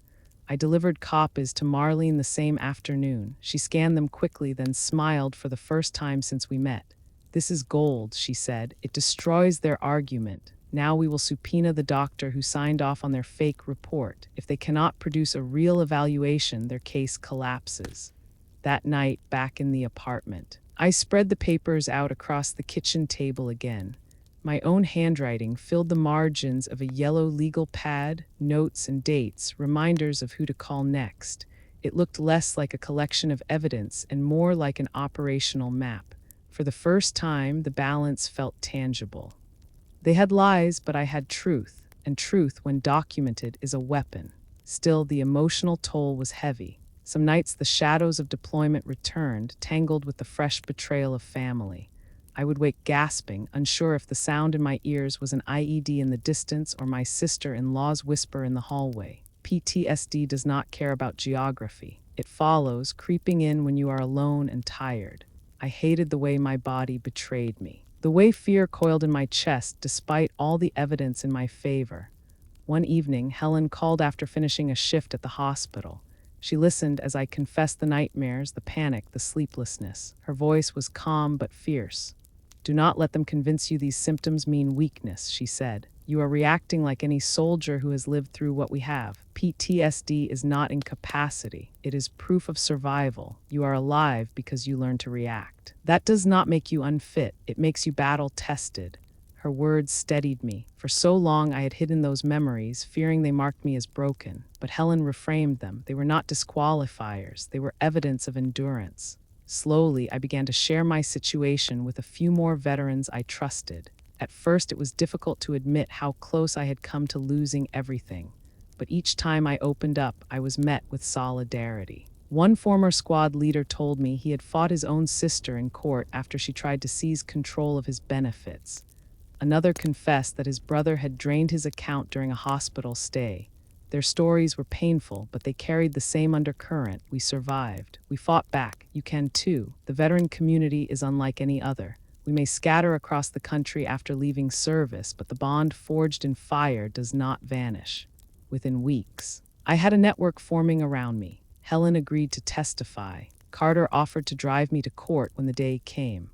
I delivered copies to Marlene the same afternoon. She scanned them quickly, then smiled for the first time since we met. "This is gold," she said. "It destroys their argument. Now we will subpoena the doctor who signed off on their fake report. If they cannot produce a real evaluation, their case collapses." That night, back in the apartment, I spread the papers out across the kitchen table again. My own handwriting filled the margins of a yellow legal pad, notes and dates, reminders of who to call next. It looked less like a collection of evidence and more like an operational map. For the first time, the balance felt tangible. They had lies, but I had truth, and truth, when documented, is a weapon. Still, the emotional toll was heavy. Some nights the shadows of deployment returned, tangled with the fresh betrayal of family. I would wake gasping, unsure if the sound in my ears was an IED in the distance or my sister-in-law's whisper in the hallway. PTSD does not care about geography. It follows, creeping in when you are alone and tired. I hated the way my body betrayed me, the way fear coiled in my chest despite all the evidence in my favor. One evening, Helen called after finishing a shift at the hospital. She listened as I confessed the nightmares, the panic, the sleeplessness. Her voice was calm but fierce. "Do not let them convince you these symptoms mean weakness," she said. "You are reacting like any soldier who has lived through what we have. PTSD is not incapacity. It is proof of survival. You are alive because you learn to react. That does not make you unfit. It makes you battle-tested." Her words steadied me. For so long I had hidden those memories, fearing they marked me as broken. But Helen reframed them. They were not disqualifiers. They were evidence of endurance. Slowly, I began to share my situation with a few more veterans I trusted. At first, it was difficult to admit how close I had come to losing everything. But each time I opened up, I was met with solidarity. One former squad leader told me he had fought his own sister in court after she tried to seize control of his benefits. Another confessed that his brother had drained his account during a hospital stay. Their stories were painful, but they carried the same undercurrent. We survived. We fought back. You can too. The veteran community is unlike any other. We may scatter across the country after leaving service, but the bond forged in fire does not vanish. Within weeks, I had a network forming around me. Helen agreed to testify. Carter offered to drive me to court when the day came.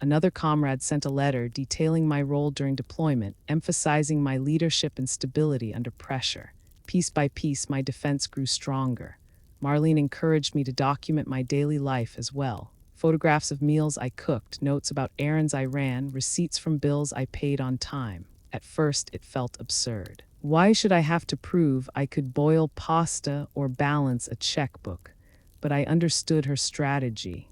Another comrade sent a letter detailing my role during deployment, emphasizing my leadership and stability under pressure. Piece by piece, my defense grew stronger. Marlene encouraged me to document my daily life as well. Photographs of meals I cooked, notes about errands I ran, receipts from bills I paid on time. At first, it felt absurd. Why should I have to prove I could boil pasta or balance a checkbook? But I understood her strategy.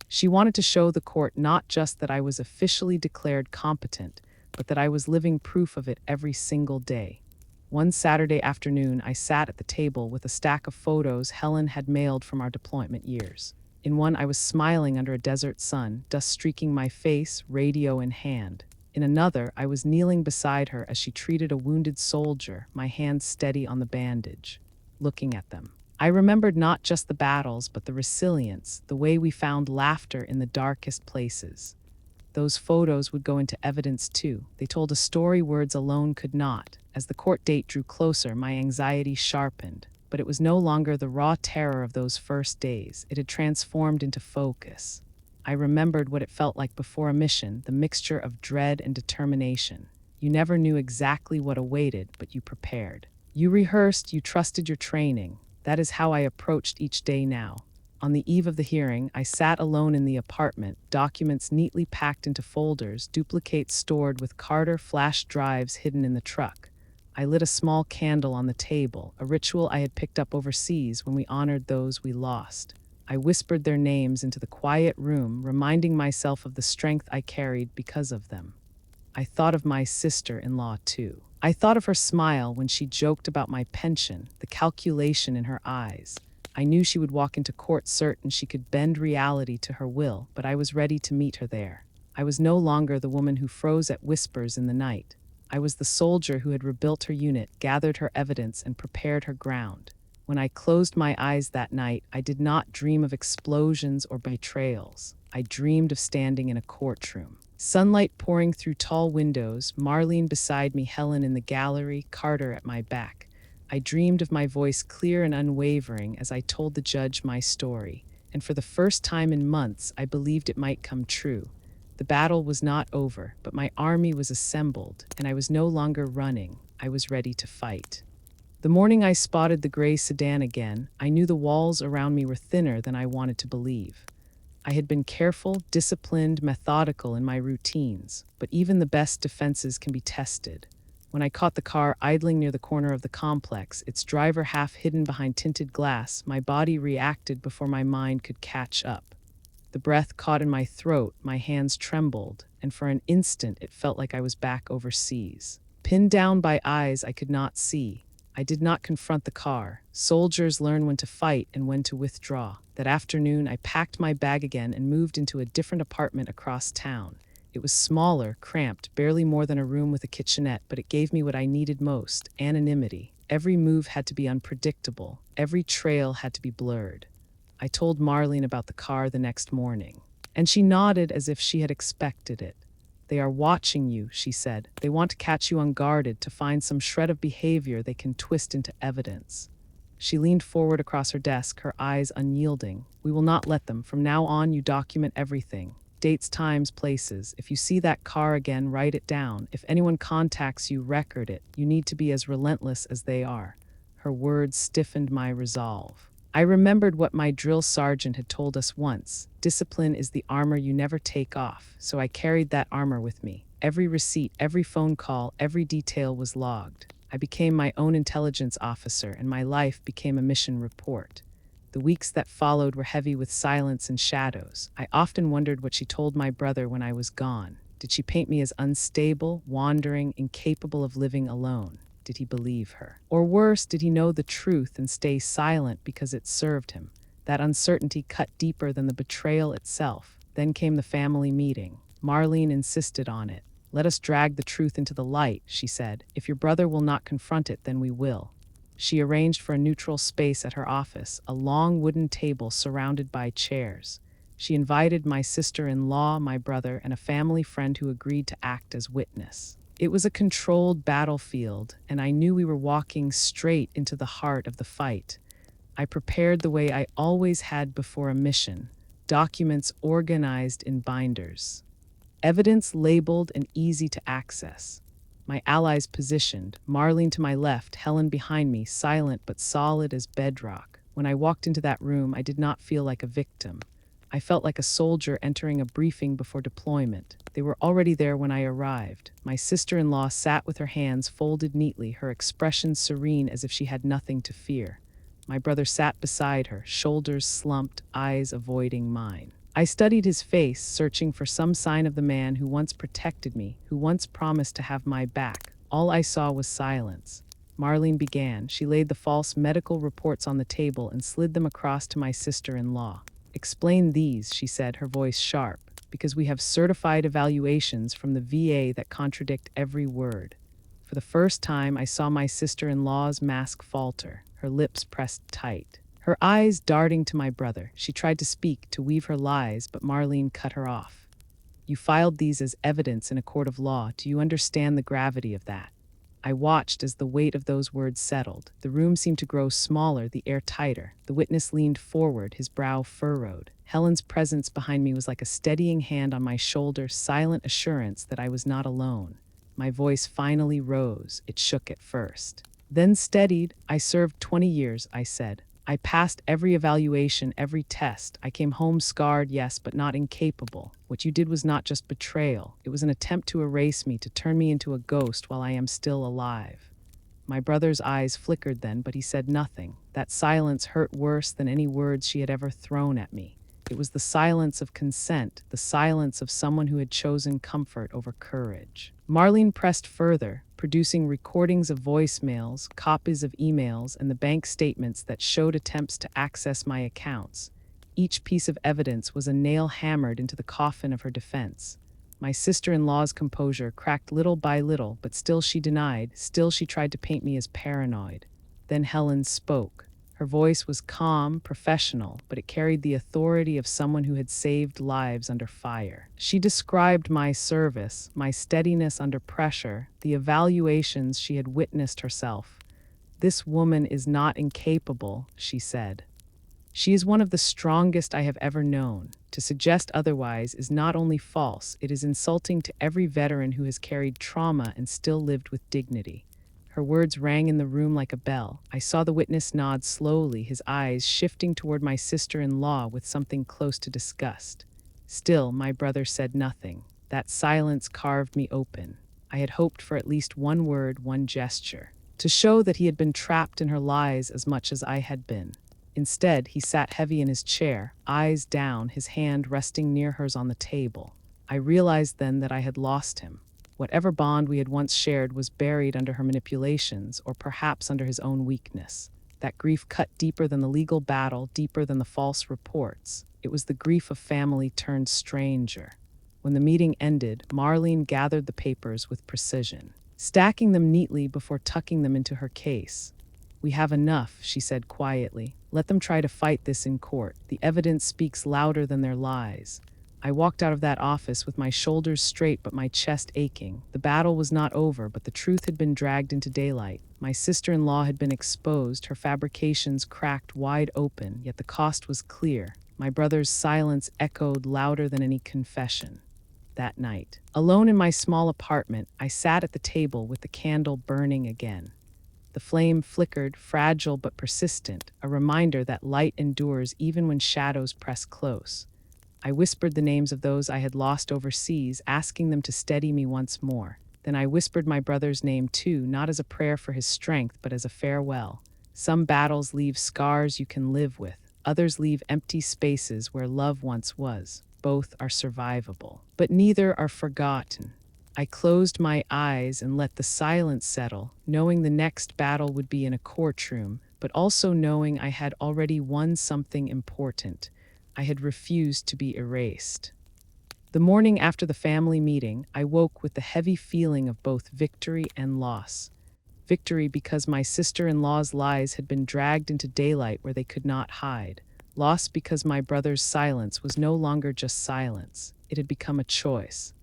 She wanted to show the court not just that I was officially declared competent, but that I was living proof of it every single day. One Saturday afternoon, I sat at the table with a stack of photos Helen had mailed from our deployment years. In one, I was smiling under a desert sun, dust streaking my face, radio in hand. In another, I was kneeling beside her as she treated a wounded soldier, my hands steady on the bandage. Looking at them, I remembered not just the battles, but the resilience, the way we found laughter in the darkest places. Those photos would go into evidence too. They told a story words alone could not. As the court date drew closer, my anxiety sharpened. But it was no longer the raw terror of those first days. It had transformed into focus. I remembered what it felt like before a mission, the mixture of dread and determination. You never knew exactly what awaited, but you prepared. You rehearsed, you trusted your training. That is how I approached each day now. On the eve of the hearing, I sat alone in the apartment, documents neatly packed into folders, duplicates stored with Carter flash drives hidden in the truck. I lit a small candle on the table, a ritual I had picked up overseas when we honored those we lost. I whispered their names into the quiet room, reminding myself of the strength I carried because of them. I thought of my sister-in-law too. I thought of her smile when she joked about my pension, the calculation in her eyes. I knew she would walk into court certain she could bend reality to her will, but I was ready to meet her there. I was no longer the woman who froze at whispers in the night. I was the soldier who had rebuilt her unit, gathered her evidence, and prepared her ground. When I closed my eyes that night, I did not dream of explosions or betrayals. I dreamed of standing in a courtroom. Sunlight pouring through tall windows, Marlene beside me, Helen in the gallery, Carter at my back. I dreamed of my voice clear and unwavering as I told the judge my story. And for the first time in months, I believed it might come true. The battle was not over, but my army was assembled, and I was no longer running. I was ready to fight. The morning I spotted the gray sedan again, I knew the walls around me were thinner than I wanted to believe. I had been careful, disciplined, methodical in my routines, but even the best defenses can be tested. When I caught the car idling near the corner of the complex, its driver half hidden behind tinted glass, my body reacted before my mind could catch up. The breath caught in my throat, my hands trembled, and for an instant it felt like I was back overseas. Pinned down by eyes I could not see, I did not confront the car. Soldiers learn when to fight and when to withdraw. That afternoon, I packed my bag again and moved into a different apartment across town. It was smaller, cramped, barely more than a room with a kitchenette, but it gave me what I needed most: anonymity. Every move had to be unpredictable. Every trail had to be blurred. I told Marlene about the car the next morning, and she nodded as if she had expected it. "They are watching you," she said. "They want to catch you unguarded, to find some shred of behavior they can twist into evidence." She leaned forward across her desk, her eyes unyielding. "We will not let them. From now on, you document everything. Dates, times, places. If you see that car again, write it down. If anyone contacts you, record it. You need to be as relentless as they are." Her words stiffened my resolve. I remembered what my drill sergeant had told us once: discipline is the armor you never take off. So I carried that armor with me. Every receipt, every phone call, every detail was logged. I became my own intelligence officer, and my life became a mission report. The weeks that followed were heavy with silence and shadows. I often wondered what she told my brother when I was gone. Did she paint me as unstable, wandering, incapable of living alone? Did he believe her? Or worse, did he know the truth and stay silent because it served him? That uncertainty cut deeper than the betrayal itself. Then came the family meeting. Marlene insisted on it. "Let us drag the truth into the light," she said. "If your brother will not confront it, then we will." She arranged for a neutral space at her office, a long wooden table surrounded by chairs. She invited my sister-in-law, my brother, and a family friend who agreed to act as witness. It was a controlled battlefield, and I knew we were walking straight into the heart of the fight. I prepared the way I always had before a mission: documents organized in binders, evidence labeled and easy to access. My allies positioned, Marlene to my left, Helen behind me, silent but solid as bedrock. When I walked into that room, I did not feel like a victim. I felt like a soldier entering a briefing before deployment. They were already there when I arrived. My sister-in-law sat with her hands folded neatly, her expression serene as if she had nothing to fear. My brother sat beside her, shoulders slumped, eyes avoiding mine. I studied his face, searching for some sign of the man who once protected me, who once promised to have my back. All I saw was silence. Marlene began. She laid the false medical reports on the table and slid them across to my sister-in-law. "Explain these," she said, her voice sharp, "because we have certified evaluations from the VA that contradict every word." For the first time, I saw my sister-in-law's mask falter, her lips pressed tight, her eyes darting to my brother. She tried to speak, to weave her lies, but Marlene cut her off. "You filed these as evidence in a court of law. Do you understand the gravity of that?" I watched as the weight of those words settled. The room seemed to grow smaller, the air tighter. The witness leaned forward, his brow furrowed. Helen's presence behind me was like a steadying hand on my shoulder, silent assurance that I was not alone. My voice finally rose. It shook at first, then steadied. "I served 20 years, I said. I passed every evaluation, every test. I came home scarred, yes, but not incapable. What you did was not just betrayal. It was an attempt to erase me, to turn me into a ghost while I am still alive." My brother's eyes flickered then, but he said nothing. That silence hurt worse than any words she had ever thrown at me. It was the silence of consent, the silence of someone who had chosen comfort over courage. Marlene pressed further, producing recordings of voicemails, copies of emails, and the bank statements that showed attempts to access my accounts. Each piece of evidence was a nail hammered into the coffin of her defense. My sister-in-law's composure cracked little by little, but still she denied, still she tried to paint me as paranoid. Then Helen spoke. Her voice was calm, professional, but it carried the authority of someone who had saved lives under fire. She described my service, my steadiness under pressure, the evaluations she had witnessed herself. "This woman is not incapable," she said. "She is one of the strongest I have ever known. To suggest otherwise is not only false, it is insulting to every veteran who has carried trauma and still lived with dignity." Her words rang in the room like a bell. I saw the witness nod slowly, his eyes shifting toward my sister-in-law with something close to disgust. Still, my brother said nothing. That silence carved me open. I had hoped for at least one word, one gesture, to show that he had been trapped in her lies as much as I had been. Instead, he sat heavy in his chair, eyes down, his hand resting near hers on the table. I realized then that I had lost him. Whatever bond we had once shared was buried under her manipulations, or perhaps under his own weakness. That grief cut deeper than the legal battle, deeper than the false reports. It was the grief of family turned stranger. When the meeting ended, Marlene gathered the papers with precision, stacking them neatly before tucking them into her case. "We have enough," she said quietly. "Let them try to fight this in court. The evidence speaks louder than their lies." I walked out of that office with my shoulders straight but my chest aching. The battle was not over, but the truth had been dragged into daylight. My sister-in-law had been exposed, her fabrications cracked wide open, yet the cost was clear. My brother's silence echoed louder than any confession. That night, alone in my small apartment, I sat at the table with the candle burning again. The flame flickered, fragile but persistent, a reminder that light endures even when shadows press close. I whispered the names of those I had lost overseas, asking them to steady me once more. Then I whispered my brother's name too, not as a prayer for his strength, but as a farewell. Some battles leave scars you can live with. Others leave empty spaces where love once was. Both are survivable, but neither are forgotten. I closed my eyes and let the silence settle, knowing the next battle would be in a courtroom, but also knowing I had already won something important. I had refused to be erased. The morning after the family meeting, I woke with the heavy feeling of both victory and loss. Victory because my sister-in-law's lies had been dragged into daylight where they could not hide. Loss because my brother's silence was no longer just silence. It had become a choice.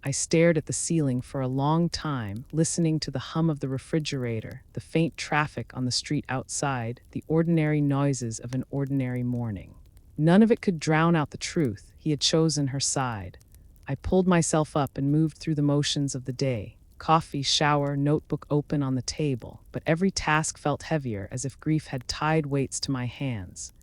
I stared at the ceiling for a long time, listening to the hum of the refrigerator, the faint traffic on the street outside, the ordinary noises of an ordinary morning. None of it could drown out the truth. He had chosen her side. I pulled myself up and moved through the motions of the day. Coffee, shower, notebook open on the table, but every task felt heavier, as if grief had tied weights to my hands.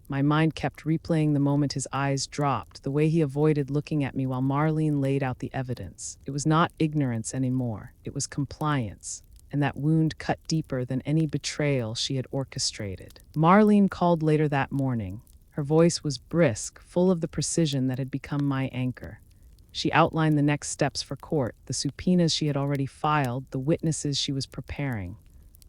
My mind kept replaying the moment his eyes dropped, the way he avoided looking at me while Marlene laid out the evidence. It was not ignorance anymore. It was compliance. And that wound cut deeper than any betrayal she had orchestrated. Marlene called later that morning. Her voice was brisk, full of the precision that had become my anchor. She outlined the next steps for court, the subpoenas she had already filed, the witnesses she was preparing.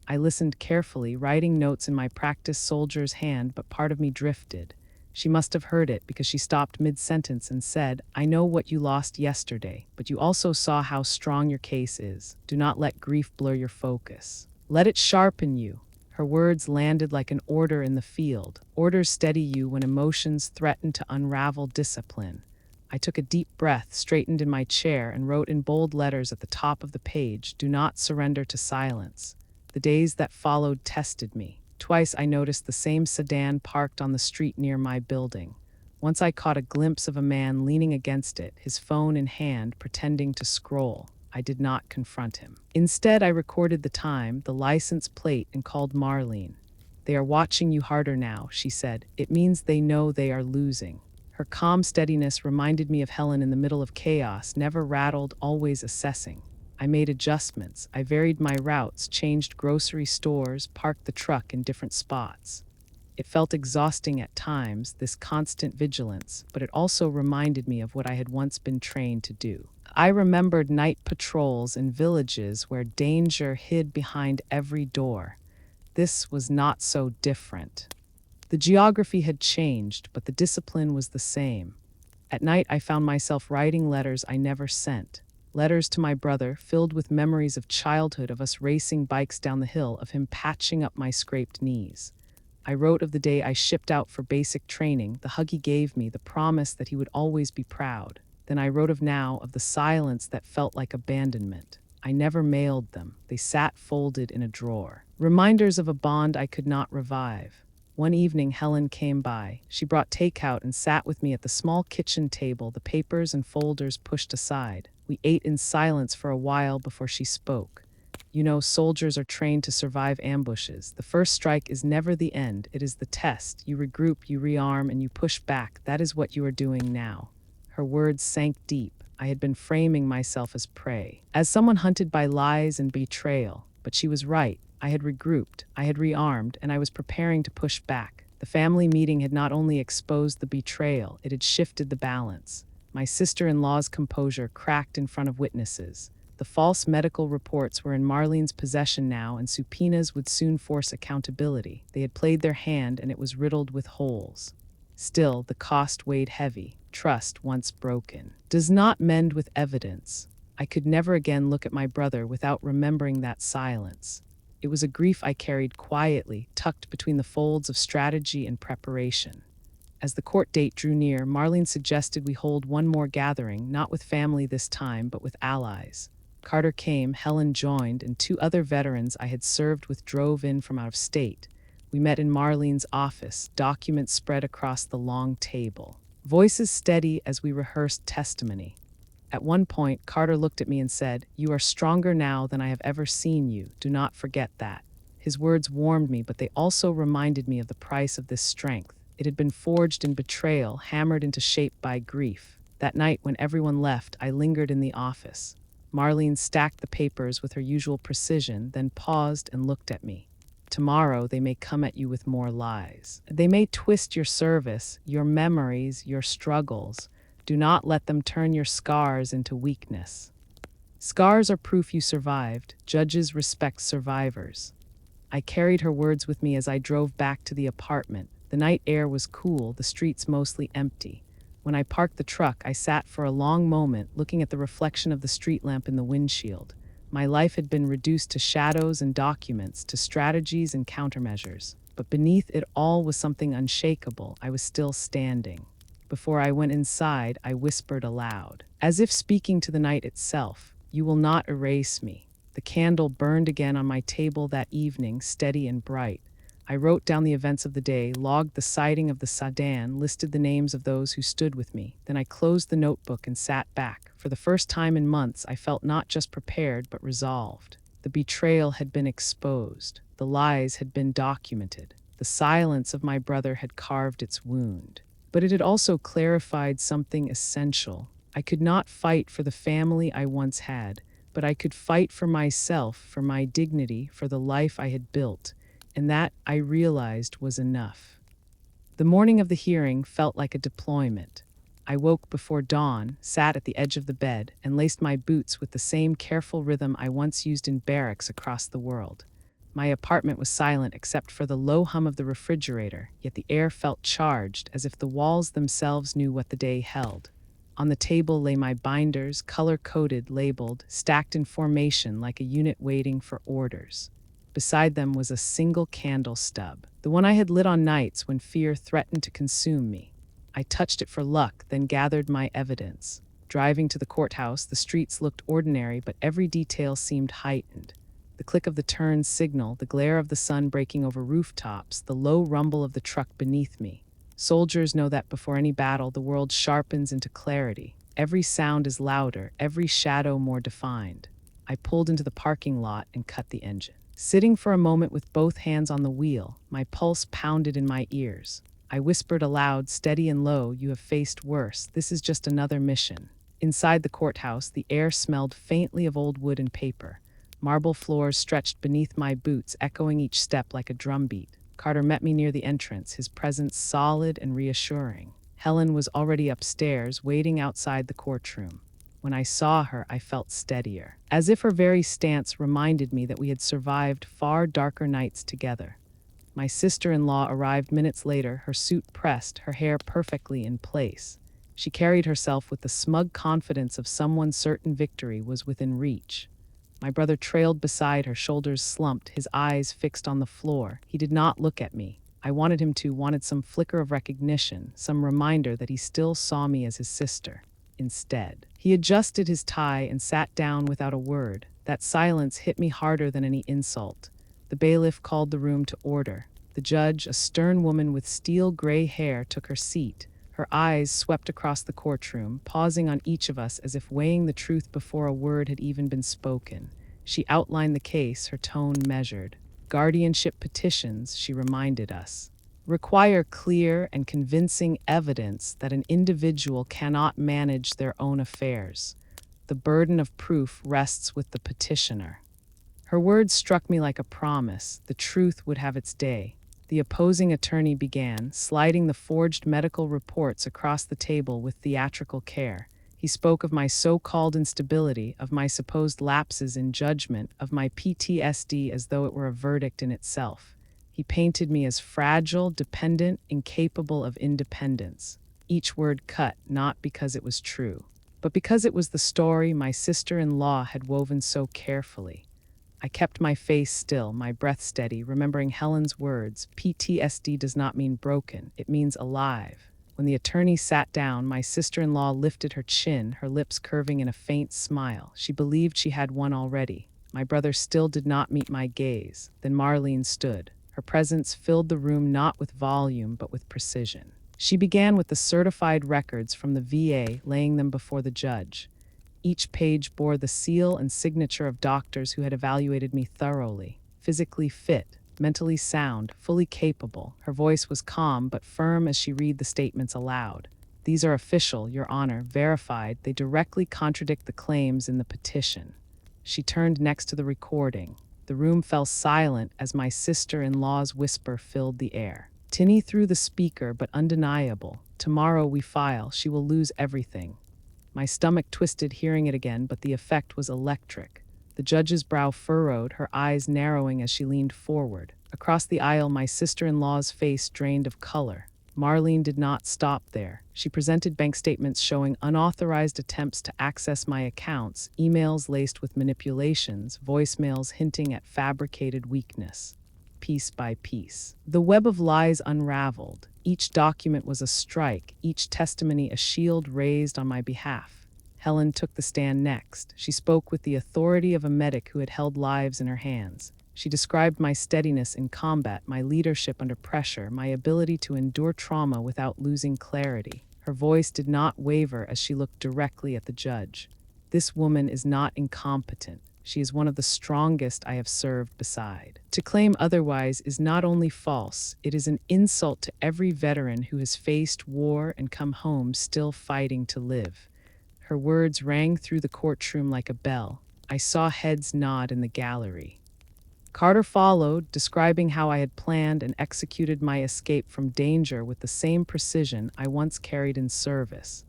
I listened carefully, writing notes in my practiced soldier's hand, but part of me drifted. She must have heard it because she stopped mid-sentence and said, "I know what you lost yesterday, but you also saw how strong your case is. Do not let grief blur your focus. Let it sharpen you." Her words landed like an order in the field. Orders steady you when emotions threaten to unravel discipline. I took a deep breath, straightened in my chair, and wrote in bold letters at the top of the page, "Do not surrender to silence." The days that followed tested me. Twice I noticed the same sedan parked on the street near my building. Once I caught a glimpse of a man leaning against it, his phone in hand, pretending to scroll. I did not confront him. Instead, I recorded the time, the license plate, and called Marlene. "They are watching you harder now," she said. "It means they know they are losing." Her calm steadiness reminded me of Helen in the middle of chaos, never rattled, always assessing. I made adjustments. I varied my routes, changed grocery stores, parked the truck in different spots. It felt exhausting at times, this constant vigilance, but it also reminded me of what I had once been trained to do. I remembered night patrols in villages where danger hid behind every door. This was not so different. The geography had changed, but the discipline was the same. At night, I found myself writing letters I never sent. Letters to my brother, filled with memories of childhood, of us racing bikes down the hill, of him patching up my scraped knees. I wrote of the day I shipped out for basic training, the hug he gave me, the promise that he would always be proud. Then I wrote of now, of the silence that felt like abandonment. I never mailed them. They sat folded in a drawer. Reminders of a bond I could not revive. One evening, Helen came by. She brought takeout and sat with me at the small kitchen table, the papers and folders pushed aside. We ate in silence for a while before she spoke. "You know, soldiers are trained to survive ambushes. The first strike is never the end. It is the test. You regroup, you rearm, and you push back. That is what you are doing now." Her words sank deep. I had been framing myself as prey, as someone hunted by lies and betrayal. But she was right. I had regrouped, I had rearmed, and I was preparing to push back. The family meeting had not only exposed the betrayal, it had shifted the balance. My sister-in-law's composure cracked in front of witnesses. The false medical reports were in Marlene's possession now, and subpoenas would soon force accountability. They had played their hand, and it was riddled with holes. Still, the cost weighed heavy. Trust, once broken, does not mend with evidence. I could never again look at my brother without remembering that silence. It was a grief I carried quietly, tucked between the folds of strategy and preparation. As the court date drew near, Marlene suggested we hold one more gathering, not with family this time, but with allies. Carter came, Helen joined, and 2 other veterans I had served with drove in from out of state. We met in Marlene's office, documents spread across the long table. Voices steady as we rehearsed testimony. At one point, Carter looked at me and said, "You are stronger now than I have ever seen you. Do not forget that." His words warmed me, but they also reminded me of the price of this strength. It had been forged in betrayal, hammered into shape by grief. That night, when everyone left, I lingered in the office. Marlene stacked the papers with her usual precision, then paused and looked at me. "Tomorrow they may come at you with more lies. They may twist your service, your memories, your struggles. Do not let them turn your scars into weakness. Scars are proof you survived. Judges respect survivors." I carried her words with me as I drove back to the apartment. The night air was cool, the streets mostly empty. When I parked the truck, I sat for a long moment, looking at the reflection of the street lamp in the windshield. My life had been reduced to shadows and documents, to strategies and countermeasures. But beneath it all was something unshakable. I was still standing. Before I went inside, I whispered aloud, as if speaking to the night itself, "You will not erase me." The candle burned again on my table that evening, steady and bright. I wrote down the events of the day, logged the sighting of the sedan, listed the names of those who stood with me. Then I closed the notebook and sat back. For the first time in months, I felt not just prepared, but resolved. The betrayal had been exposed. The lies had been documented. The silence of my brother had carved its wound. But it had also clarified something essential. I could not fight for the family I once had, but I could fight for myself, for my dignity, for the life I had built. And that, I realized, was enough. The morning of the hearing felt like a deployment. I woke before dawn, sat at the edge of the bed, and laced my boots with the same careful rhythm I once used in barracks across the world. My apartment was silent except for the low hum of the refrigerator, yet the air felt charged, as if the walls themselves knew what the day held. On the table lay my binders, color-coded, labeled, stacked in formation like a unit waiting for orders. Beside them was a single candle stub, the one I had lit on nights when fear threatened to consume me. I touched it for luck, then gathered my evidence. Driving to the courthouse, the streets looked ordinary, but every detail seemed heightened. The click of the turn signal, the glare of the sun breaking over rooftops, the low rumble of the truck beneath me. Soldiers know that before any battle, the world sharpens into clarity. Every sound is louder, every shadow more defined. I pulled into the parking lot and cut the engine. Sitting for a moment with both hands on the wheel, my pulse pounded in my ears. I whispered aloud, steady and low, "You have faced worse. This is just another mission." Inside the courthouse, the air smelled faintly of old wood and paper. Marble floors stretched beneath my boots, echoing each step like a drumbeat. Carter met me near the entrance, his presence solid and reassuring. Helen was already upstairs, waiting outside the courtroom. When I saw her, I felt steadier, as if her very stance reminded me that we had survived far darker nights together. My sister-in-law arrived minutes later, her suit pressed, her hair perfectly in place. She carried herself with the smug confidence of someone certain victory was within reach. My brother trailed beside her, shoulders slumped, his eyes fixed on the floor. He did not look at me. I wanted him to, wanted some flicker of recognition, some reminder that he still saw me as his sister. Instead, he adjusted his tie and sat down without a word. That silence hit me harder than any insult. The bailiff called the room to order. The judge, a stern woman with steel gray hair, took her seat. Her eyes swept across the courtroom, pausing on each of us as if weighing the truth before a word had even been spoken. She outlined the case, her tone measured. Guardianship petitions, she reminded us, require clear and convincing evidence that an individual cannot manage their own affairs. The burden of proof rests with the petitioner. Her words struck me like a promise. The truth would have its day. The opposing attorney began, sliding the forged medical reports across the table with theatrical care. He spoke of my so-called instability, of my supposed lapses in judgment, of my PTSD as though it were a verdict in itself. He painted me as fragile, dependent, incapable of independence. Each word cut, not because it was true, but because it was the story my sister-in-law had woven so carefully. I kept my face still, my breath steady, remembering Helen's words, "PTSD does not mean broken, it means alive." When the attorney sat down, my sister-in-law lifted her chin, her lips curving in a faint smile. She believed she had won already. My brother still did not meet my gaze. Then Marlene stood. Her presence filled the room not with volume, but with precision. She began with the certified records from the VA, laying them before the judge. Each page bore the seal and signature of doctors who had evaluated me thoroughly. Physically fit, mentally sound, fully capable. Her voice was calm but firm as she read the statements aloud. "These are official, Your Honor, verified. They directly contradict the claims in the petition." She turned next to the recording. The room fell silent as my sister-in-law's whisper filled the air. Tinny threw the speaker, but undeniable. "Tomorrow we file. She will lose everything." My stomach twisted hearing it again, but the effect was electric. The judge's brow furrowed, her eyes narrowing as she leaned forward. Across the aisle, my sister-in-law's face drained of color. Marlene did not stop there. She presented bank statements showing unauthorized attempts to access my accounts, emails laced with manipulations, voicemails hinting at fabricated weakness. Piece by piece, the web of lies unraveled. Each document was a strike, each testimony a shield raised on my behalf. Helen took the stand next. She spoke with the authority of a medic who had held lives in her hands. She described my steadiness in combat, my leadership under pressure, my ability to endure trauma without losing clarity. Her voice did not waver as she looked directly at the judge. "This woman is not incompetent. She is one of the strongest I have served beside. To claim otherwise is not only false, it is an insult to every veteran who has faced war and come home still fighting to live." Her words rang through the courtroom like a bell. I saw heads nod in the gallery. Carter followed, describing how I had planned and executed my escape from danger with the same precision I once carried in service.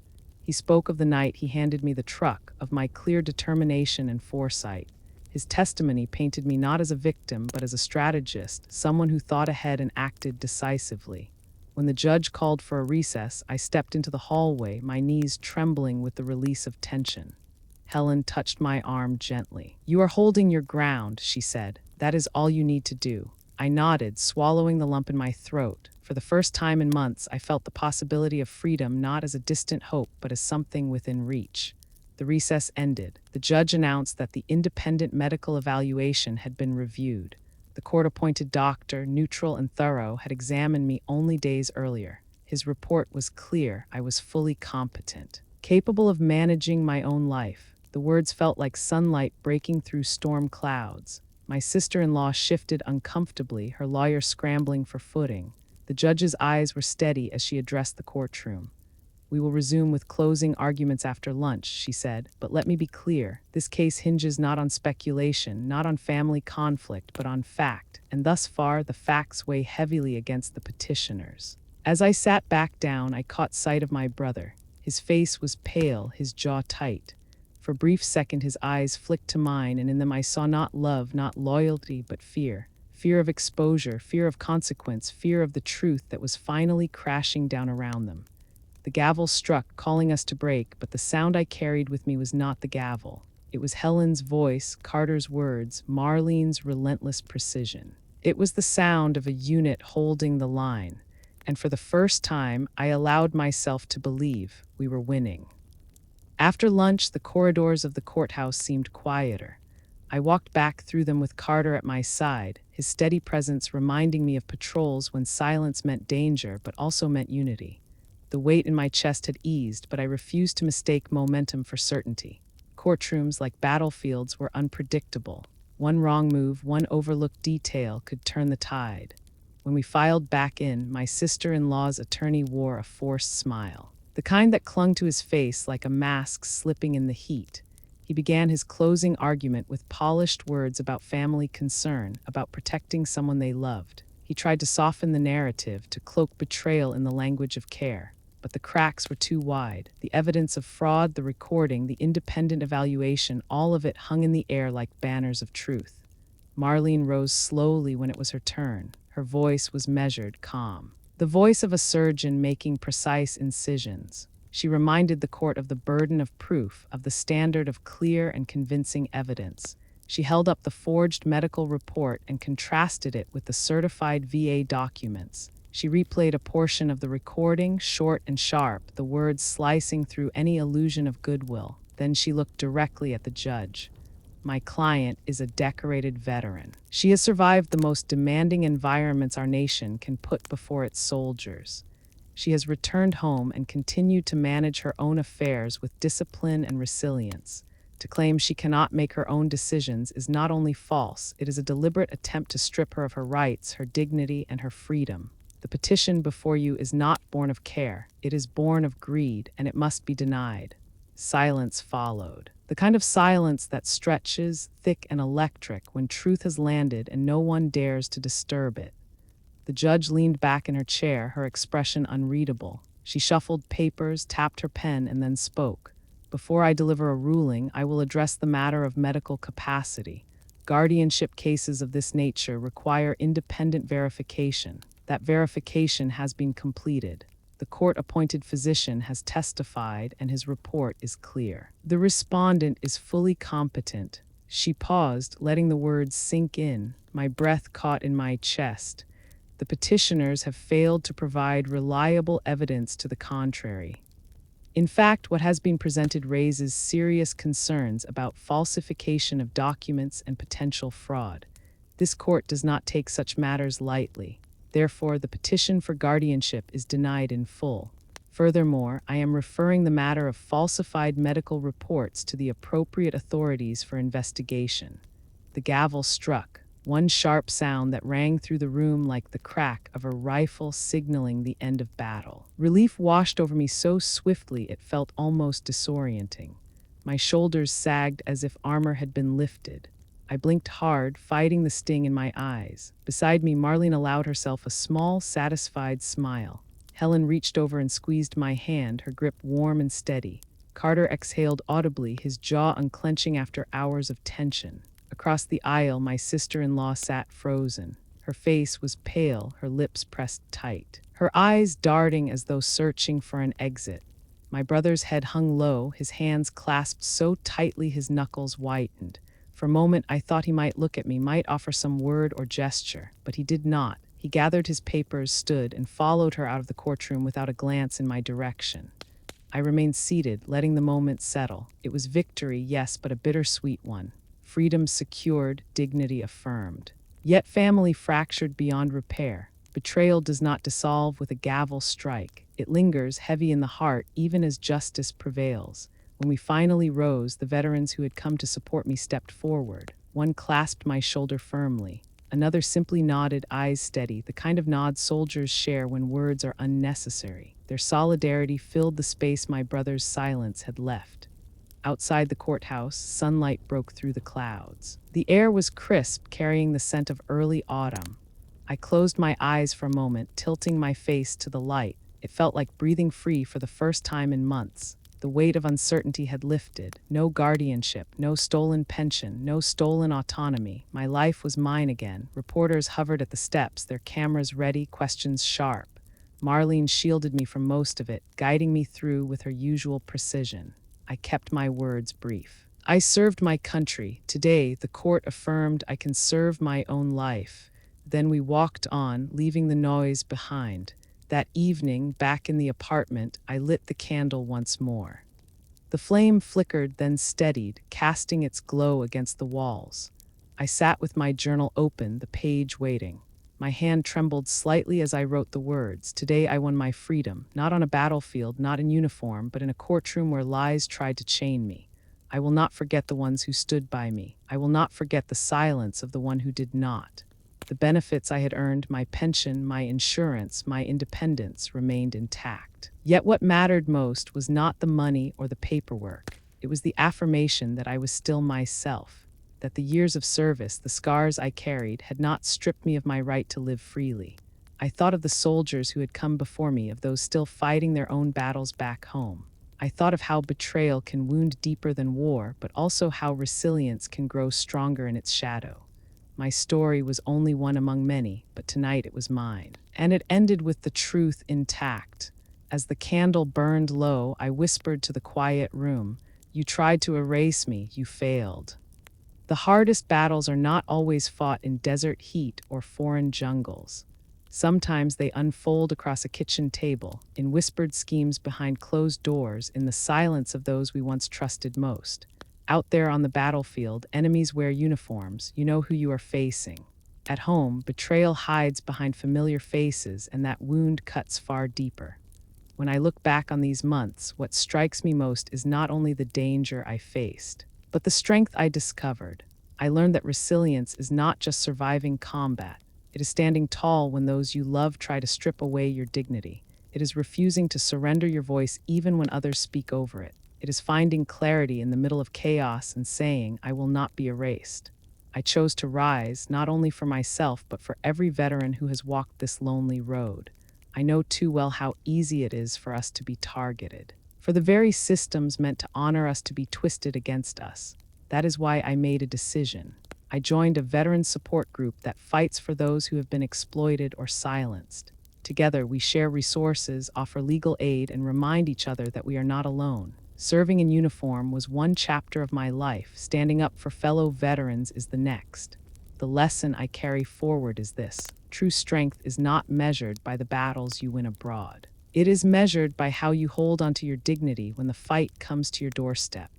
He spoke of the night he handed me the truck, of my clear determination and foresight. His testimony painted me not as a victim, but as a strategist, someone who thought ahead and acted decisively. When the judge called for a recess, I stepped into the hallway, my knees trembling with the release of tension. Helen touched my arm gently. "You are holding your ground," she said. "That is all you need to do." I nodded, swallowing the lump in my throat. For the first time in months, I felt the possibility of freedom not as a distant hope, but as something within reach. The recess ended. The judge announced that the independent medical evaluation had been reviewed. The court-appointed doctor, neutral and thorough, had examined me only days earlier. His report was clear. I was fully competent, capable of managing my own life. The words felt like sunlight breaking through storm clouds. My sister-in-law shifted uncomfortably, her lawyer scrambling for footing. The judge's eyes were steady as she addressed the courtroom. "We will resume with closing arguments after lunch," she said, "but let me be clear. This case hinges not on speculation, not on family conflict, but on fact, and thus far the facts weigh heavily against the petitioners." As I sat back down, I caught sight of my brother. His face was pale, his jaw tight. For a brief second, his eyes flicked to mine, and in them I saw not love, not loyalty, but fear. Fear of exposure, fear of consequence, fear of the truth that was finally crashing down around them. The gavel struck, calling us to break, but the sound I carried with me was not the gavel. It was Helen's voice, Carter's words, Marlene's relentless precision. It was the sound of a unit holding the line, and for the first time, I allowed myself to believe we were winning. After lunch, the corridors of the courthouse seemed quieter. I walked back through them with Carter at my side, his steady presence reminding me of patrols when silence meant danger but also meant unity. The weight in my chest had eased, but I refused to mistake momentum for certainty. Courtrooms, like battlefields, were unpredictable. One wrong move, one overlooked detail could turn the tide. When we filed back in, my sister-in-law's attorney wore a forced smile, the kind that clung to his face like a mask slipping in the heat. He began his closing argument with polished words about family concern, about protecting someone they loved. He tried to soften the narrative, to cloak betrayal in the language of care. But the cracks were too wide. The evidence of fraud, the recording, the independent evaluation, all of it hung in the air like banners of truth. Marlene rose slowly when it was her turn. Her voice was measured, calm. The voice of a surgeon making precise incisions. She reminded the court of the burden of proof, of the standard of clear and convincing evidence. She held up the forged medical report and contrasted it with the certified VA documents. She replayed a portion of the recording, short and sharp, the words slicing through any illusion of goodwill. Then she looked directly at the judge. My client is a decorated veteran. She has survived the most demanding environments our nation can put before its soldiers. She has returned home and continued to manage her own affairs with discipline and resilience. To claim she cannot make her own decisions is not only false, it is a deliberate attempt to strip her of her rights, her dignity, and her freedom. The petition before you is not born of care. It is born of greed, and it must be denied. Silence followed. The kind of silence that stretches, thick and electric, when truth has landed and no one dares to disturb it. The judge leaned back in her chair, her expression unreadable. She shuffled papers, tapped her pen, and then spoke. Before I deliver a ruling, I will address the matter of medical capacity. Guardianship cases of this nature require independent verification. That verification has been completed. The court-appointed physician has testified and his report is clear. The respondent is fully competent. She paused, letting the words sink in. My breath caught in my chest. The petitioners have failed to provide reliable evidence to the contrary. In fact, what has been presented raises serious concerns about falsification of documents and potential fraud. This court does not take such matters lightly. Therefore, the petition for guardianship is denied in full. Furthermore, I am referring the matter of falsified medical reports to the appropriate authorities for investigation. The gavel struck, one sharp sound that rang through the room like the crack of a rifle signaling the end of battle. Relief washed over me so swiftly it felt almost disorienting. My shoulders sagged as if armor had been lifted. I blinked hard, fighting the sting in my eyes. Beside me, Marlene allowed herself a small, satisfied smile. Helen reached over and squeezed my hand, her grip warm and steady. Carter exhaled audibly, his jaw unclenching after hours of tension. Across the aisle, my sister-in-law sat frozen. Her face was pale, her lips pressed tight, her eyes darting as though searching for an exit. My brother's head hung low, his hands clasped so tightly his knuckles whitened. For a moment, I thought he might look at me, might offer some word or gesture, but he did not. He gathered his papers, stood, and followed her out of the courtroom without a glance in my direction. I remained seated, letting the moment settle. It was victory, yes, but a bittersweet one. Freedom secured, dignity affirmed. Yet family fractured beyond repair. Betrayal does not dissolve with a gavel strike. It lingers, heavy in the heart, even as justice prevails. When we finally rose, the veterans who had come to support me stepped forward. One clasped my shoulder firmly. Another simply nodded, eyes steady, the kind of nod soldiers share when words are unnecessary. Their solidarity filled the space my brother's silence had left. Outside the courthouse, sunlight broke through the clouds. The air was crisp, carrying the scent of early autumn. I closed my eyes for a moment, tilting my face to the light. It felt like breathing free for the first time in months. The weight of uncertainty had lifted. No guardianship, no stolen pension, no stolen autonomy. My life was mine again. Reporters hovered at the steps, their cameras ready, questions sharp. Marlene shielded me from most of it, guiding me through with her usual precision. I kept my words brief. I served my country. Today, the court affirmed I can serve my own life. Then we walked on, leaving the noise behind. That evening, back in the apartment, I lit the candle once more. The flame flickered, then steadied, casting its glow against the walls. I sat with my journal open, the page waiting. My hand trembled slightly as I wrote the words. Today I won my freedom, not on a battlefield, not in uniform, but in a courtroom where lies tried to chain me. I will not forget the ones who stood by me. I will not forget the silence of the one who did not. The benefits I had earned, my pension, my insurance, my independence, remained intact. Yet what mattered most was not the money or the paperwork. It was the affirmation that I was still myself, that the years of service, the scars I carried, had not stripped me of my right to live freely. I thought of the soldiers who had come before me, of those still fighting their own battles back home. I thought of how betrayal can wound deeper than war, but also how resilience can grow stronger in its shadow. My story was only one among many, but tonight it was mine. And it ended with the truth intact. As the candle burned low, I whispered to the quiet room, "You tried to erase me, you failed." The hardest battles are not always fought in desert heat or foreign jungles. Sometimes they unfold across a kitchen table, in whispered schemes behind closed doors, in the silence of those we once trusted most. Out there on the battlefield, enemies wear uniforms. You know who you are facing. At home, betrayal hides behind familiar faces, and that wound cuts far deeper. When I look back on these months, what strikes me most is not only the danger I faced, but the strength I discovered. I learned that resilience is not just surviving combat. It is standing tall when those you love try to strip away your dignity. It is refusing to surrender your voice even when others speak over it. It is finding clarity in the middle of chaos and saying, "I will not be erased." I chose to rise, not only for myself, but for every veteran who has walked this lonely road. I know too well how easy it is for us to be targeted, for the very systems meant to honor us to be twisted against us. That is why I made a decision. I joined a veteran support group that fights for those who have been exploited or silenced. Together, we share resources, offer legal aid, and remind each other that we are not alone. Serving in uniform was one chapter of my life. Standing up for fellow veterans is the next. The lesson I carry forward is this: true strength is not measured by the battles you win abroad. It is measured by how you hold onto your dignity when the fight comes to your doorstep.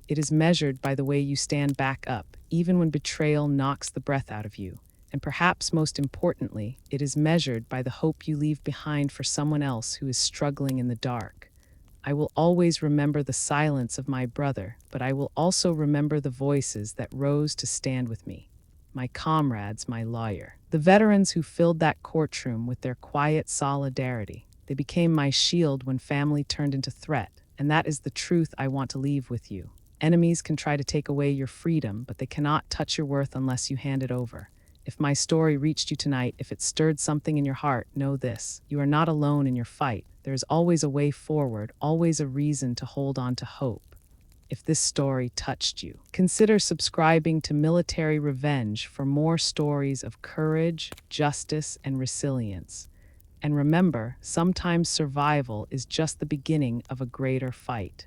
It is measured by the way you stand back up, even when betrayal knocks the breath out of you. And perhaps most importantly, it is measured by the hope you leave behind for someone else who is struggling in the dark. I will always remember the silence of my brother, but I will also remember the voices that rose to stand with me. My comrades, my lawyer. The veterans who filled that courtroom with their quiet solidarity. They became my shield when family turned into threat, and that is the truth I want to leave with you. Enemies can try to take away your freedom, but they cannot touch your worth unless you hand it over. If my story reached you tonight, if it stirred something in your heart, know this: you are not alone in your fight. There is always a way forward, always a reason to hold on to hope. If this story touched you, consider subscribing to Military Revenge for more stories of courage, justice, and resilience. And remember, sometimes survival is just the beginning of a greater fight.